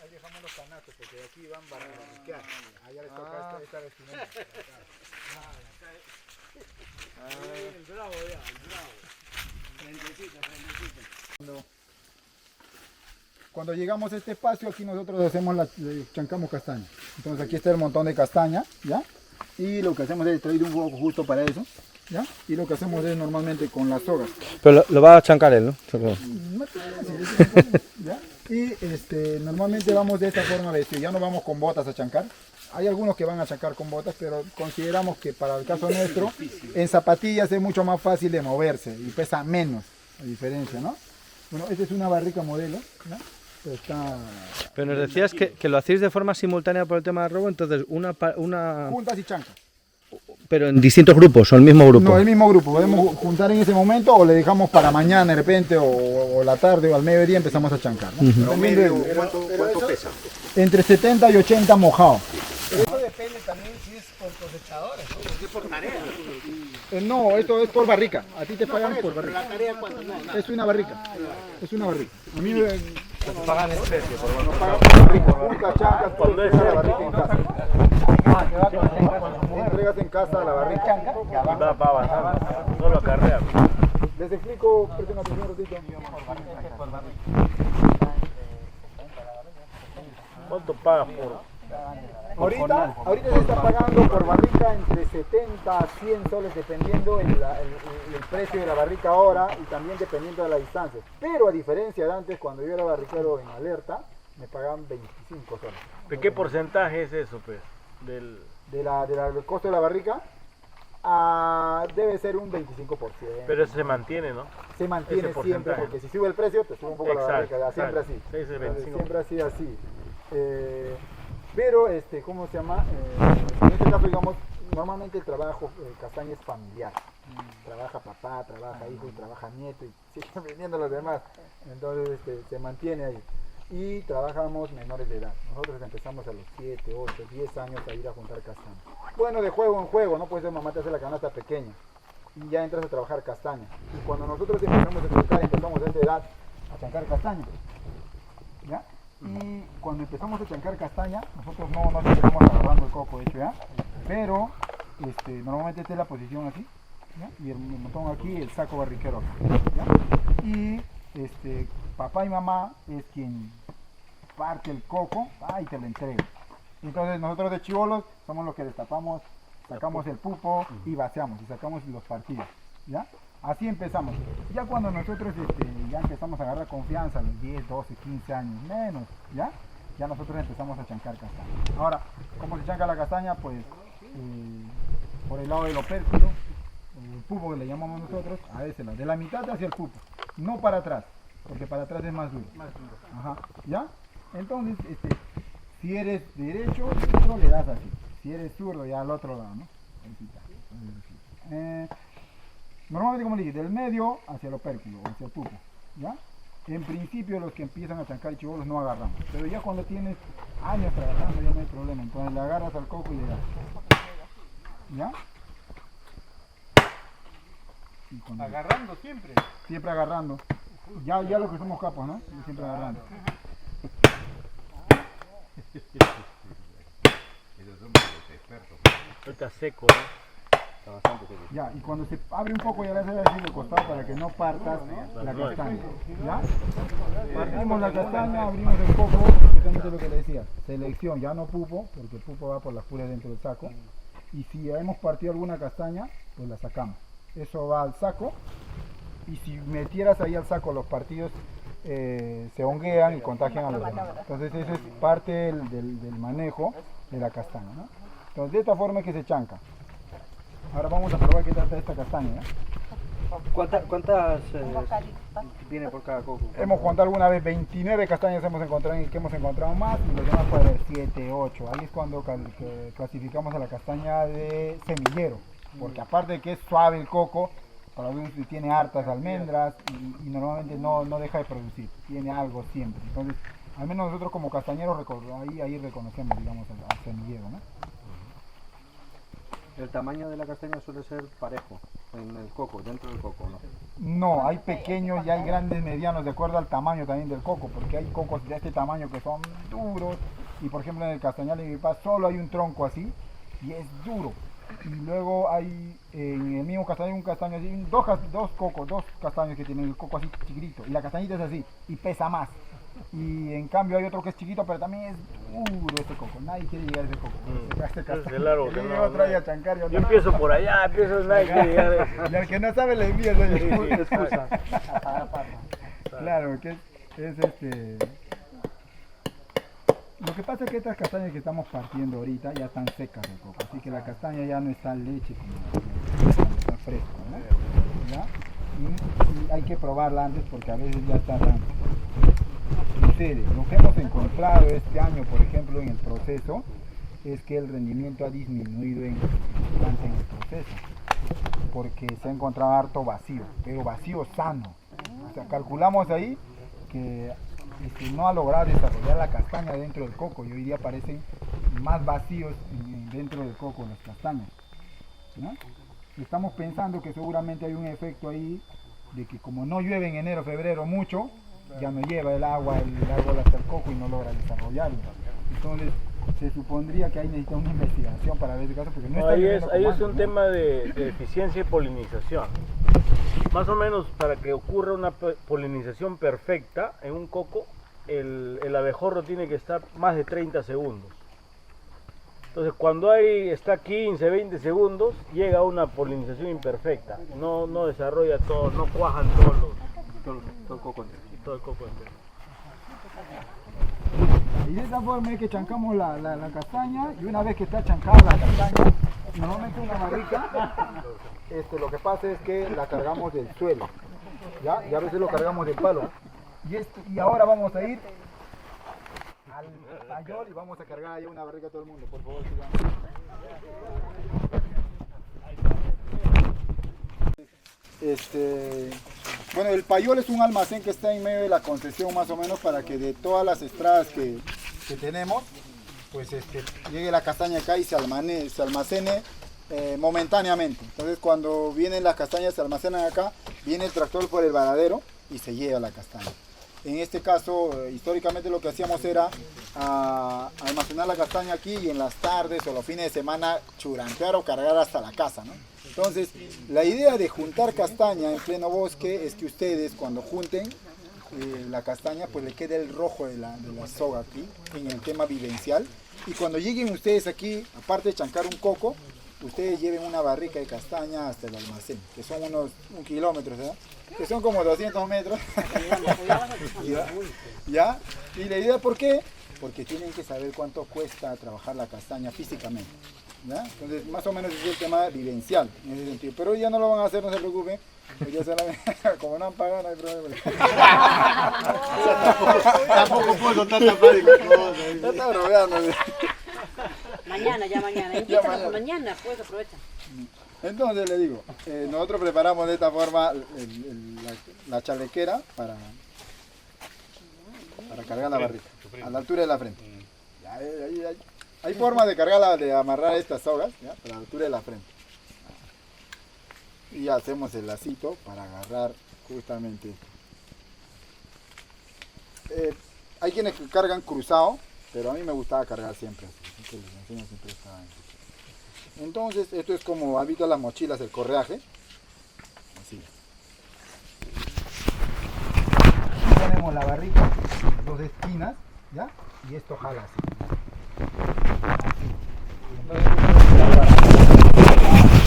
Ahí dejamos los canastos porque de aquí van para barriquear. Allá les toca esta vestimenta. El bravo ya, el bravo. Cuando llegamos a este espacio, aquí nosotros chancamos castaña. Entonces aquí está el montón de castaña, ¿ya? Y lo que hacemos es traer un huevo justo para eso, ¿ya? Y lo que hacemos es normalmente con las sogas. Pero lo va a chancar él, ¿no? ¿Ya? Y normalmente vamos de esta forma de decir, ya no vamos con botas a chancar. Hay algunos que van a chancar con botas, pero consideramos que para el caso nuestro, en zapatillas es mucho más fácil de moverse y pesa menos, a diferencia, ¿no? Bueno, esta es una barrica modelo, ¿no? Pero nos decías que lo hacéis de forma simultánea por el tema del robo, entonces una... Juntas y chancas. Pero en distintos grupos o el mismo grupo. No, el mismo grupo. Podemos juntar en ese momento o le dejamos para mañana de repente o la tarde o al mediodía empezamos a chancar, ¿no? ¿Cuánto pesa? Entre 70 y 80 mojados. Eso depende también si es por cosechadores, ¿no? Si es por tarea. No, esto es por barrica. A ti te pagan por ¿La barrica. tarea cuánto? No, nada. Es una barrica. Es una barrica. A mí me Pagan especie, nos pagan por barrica. Juntas, chancas, cuando es la barrica en casa. Entregas en casa la barrica. Va avanzando, no lo acarrea. Les explico, presten atención un ratito. ¿Cuánto pagas por...? Ahorita se está pagando por barrica entre 70 a 100 soles dependiendo el precio de la barrica ahora y también dependiendo de la distancia. Pero a diferencia de antes, cuando yo era barriquero en alerta, me pagaban 25 soles. ¿De qué porcentaje es eso, pues? Del Costo de la barrica debe ser un 25%. Pero eso se mantiene, ¿no? Se mantiene ese siempre, porcentaje. porque si sube el precio, te sube un poco la barrica, ya, siempre así. Sí, ese 25%. Siempre así, así. Pero, ¿cómo se llama? En este caso, digamos, normalmente el trabajo castaña es familiar. Trabaja papá, trabaja hijo y trabaja nieto y siguen viniendo los demás. Entonces, se mantiene ahí. Y trabajamos menores de edad. Nosotros empezamos a los 7, 8, 10 años a ir a juntar castaña. Bueno, de juego en juego, no puede ser mamá te hace la canasta pequeña y ya entras a trabajar castaña. Y cuando nosotros empezamos a chancar, empezamos a esa edad a chancar castaña. ¿Ya? Y cuando empezamos a chancar castaña, nosotros no nos empezamos agarrando el coco, de hecho, ¿ya? Pero normalmente esta es la posición así, ¿ya? Y el montón aquí, el saco barriquero acá, ¿ya? Y papá y mamá es quien parte el coco y te lo entrega. Entonces nosotros de chibolos somos los que destapamos, sacamos el pupo y vaciamos y sacamos los partidos, ¿ya? Así empezamos. Ya cuando nosotros ya empezamos a agarrar confianza a los 10, 12, 15 años menos, ¿ya? Ya nosotros empezamos a chancar castaña. Ahora, ¿cómo se chanca la castaña? Pues por el lado del opérculo, el pupo que le llamamos nosotros, a veces de la mitad hacia el pupo. no para atrás, porque para atrás es más duro. Ajá, ¿ya? Entonces, si eres derecho, le das así. Si eres zurdo, ya al otro lado, ¿no? Normalmente, como le dije, del medio hacia el opérculo, hacia el pupo, ¿ya? En principio, los que empiezan a chancar chibolos no agarramos, pero ya cuando tienes años trabajando ya no hay problema, entonces le agarras al coco y le das, ¿ya? Y Agarrando siempre. siempre agarrando, ya los que somos capos, ¿no? Siempre agarrando. Está seco, ¿no? Ya, y cuando se abre un poco ya le haces así de costado para que no partas la castaña, ¿ya? Partimos la castaña, abrimos el coco, exactamente lo que le decía, selección, ya no pupo, porque el pupo va por las puras dentro del saco, y si hemos partido alguna castaña, pues la sacamos, eso va al saco, y si metieras ahí al saco los partidos, se honguean y contagian a los demás, entonces eso es parte del manejo de la castaña, ¿no? Entonces de esta forma es que se chanca. Ahora vamos a probar qué trata esta castaña, ¿eh? ¿Cuántas viene por cada coco? Hemos contado alguna vez 29 castañas que hemos encontrado más y los demás para 7, 8. Ahí es cuando clasificamos a la castaña de semillero, porque aparte de que es suave el coco, para ver si tiene hartas almendras y normalmente no deja de producir, tiene algo siempre. Entonces, al menos nosotros como castañeros ahí reconocemos, digamos, al semillero, ¿no? ¿El tamaño de la castaña suele ser parejo en el coco, dentro del coco, no? No, hay pequeños y hay grandes, medianos, de acuerdo al tamaño también del coco, porque hay cocos de este tamaño que son duros, y por ejemplo en el castañal de mi papá solo hay un tronco así, y es duro. Y luego hay, en el mismo castaño, un castaño así, dos castaños que tienen el coco así chiquitito, y la castañita es así, y pesa más. Y en cambio hay otro que es chiquito, pero también es duro este coco. Nadie quiere llegar a ese coco. Es de largo, yo no, otro día a chancar. Yo empiezo por allá, nadie quiere llegar a eso. Y al que no sabe le envías la excusa. Claro, que es Lo que pasa es que estas castañas que estamos partiendo ahorita ya están secas de coco, así que la castaña ya no está leche como está fresco, ¿no? ¿Ya? Y hay que probarla antes porque a veces ya está dando. Sucede, lo que hemos encontrado este año, por ejemplo, en el proceso, es que el rendimiento ha disminuido durante el proceso, porque se ha encontrado harto vacío, pero vacío sano. O sea, calculamos ahí que no ha logrado desarrollar la castaña dentro del coco y hoy día aparecen más vacíos dentro del coco, las castañas, ¿no? Estamos pensando que seguramente hay un efecto ahí de que como no llueve en enero, febrero mucho, ya no lleva el árbol hasta el coco y no logra desarrollarlo. Entonces se supondría que ahí necesita una investigación para ver ese caso porque no está lloviendo ahí como es un antes, ¿no? tema de eficiencia y polinización. Más o menos para que ocurra una polinización perfecta en un coco, el abejorro tiene que estar más de 30 segundos. Entonces cuando está 15, 20 segundos, llega una polinización imperfecta. No desarrolla todo, no cuajan todo el coco entero. Y de esa forma es que chancamos la castaña y una vez que está chancada la castaña, normalmente una barrica, lo que pasa es que la cargamos del suelo, ¿ya? Y a veces lo cargamos del palo. Y ahora vamos a ir al payol y vamos a cargar allá una barrica a todo el mundo, por favor. Bueno, el payol es un almacén que está en medio de la concesión más o menos para que de todas las estradas que tenemos, pues llegue la castaña acá y se almacene momentáneamente. Entonces cuando vienen las castañas se almacenan acá, viene el tractor por el varadero y se lleva la castaña. En este caso, históricamente lo que hacíamos era almacenar la castaña aquí y en las tardes o los fines de semana churantear o cargar hasta la casa, ¿no? Entonces, la idea de juntar castaña en pleno bosque es que ustedes cuando junten la castaña, pues le quede el rojo de la soga aquí, en el tema vivencial. Y cuando lleguen ustedes aquí, aparte de chancar un coco, ustedes lleven una barrica de castaña hasta el almacén, que son unos 1 kilómetro, ¿verdad? Que son como 200 metros. ¿Ya? Y la idea, ¿por qué? Porque tienen que saber cuánto cuesta trabajar la castaña físicamente. ¿Ya? Entonces, más o menos es el tema vivencial en ese sentido. Pero ya no lo van a hacer, no se preocupen. Pues ya como no han pagado, no hay problema. Tampoco puedo contar tan fácil las cosas. Ya está bromeando. Mañana, ya mañana. Empieza mañana, pues aprovecha. Entonces le digo, nosotros preparamos de esta forma la chalequera para cargar la barrica, a la altura de la frente. Ya, hay formas de cargarla, de amarrar estas sogas, ¿ya? A la altura de la frente. Y ya hacemos el lacito para agarrar justamente. Hay quienes cargan cruzado, pero a mí me gustaba cargar siempre así. Así que les enseño siempre esta. Entonces, esto es como habito las mochilas, el correaje. Así. Aquí ponemos la barrica, las dos esquinas, ¿ya? Y esto jala así.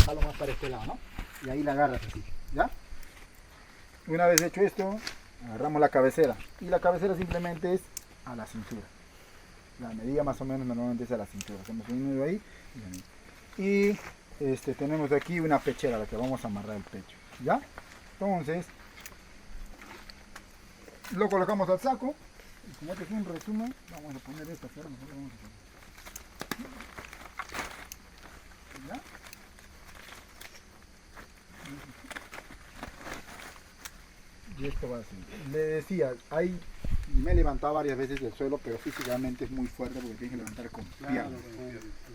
Jalo más para este lado, ¿no? Y ahí la agarras así, ¿ya? Una vez hecho esto, agarramos la cabecera. Y la cabecera simplemente es a la cintura. La medida más o menos normalmente es a la cintura. Hacemos un nudo ahí y tenemos aquí una pechera a la que vamos a amarrar el pecho, ¿ya? Entonces, lo colocamos al saco. Y como este es un resumen, vamos a poner esta forma. ¿Ya? Y esto va así. Le decía, me he levantado varias veces del suelo, pero físicamente es muy fuerte porque tienes que levantar con piernas.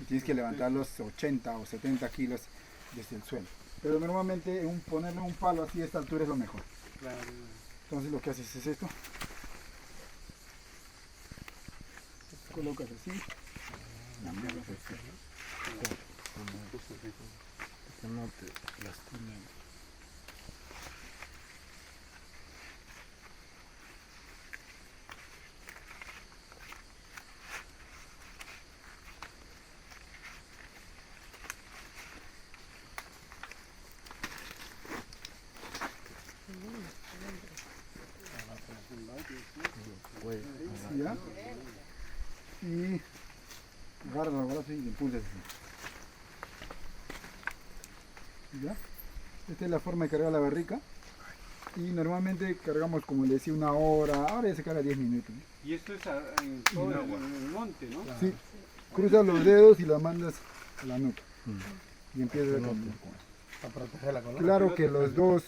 Y tienes que levantar los 80 o 70 kilos desde el suelo. Pero normalmente ponerle un palo así a esta altura es lo mejor. Entonces lo que haces es esto. Colocas así. Y amarras así. Que no te lastimen. ¿Ya? Y agarras los brazos y le impulsas así. ¿Ya? Esta es la forma de cargar la barrica. Y normalmente cargamos, como le decía, 1 hora. Ahora ya se carga 10 minutos. Y esto es en todo el monte, ¿no? Sí. Cruzas los dedos y la mandas a la nuca. Y empiezas a caminar con Para proteger la columna. Claro que los dos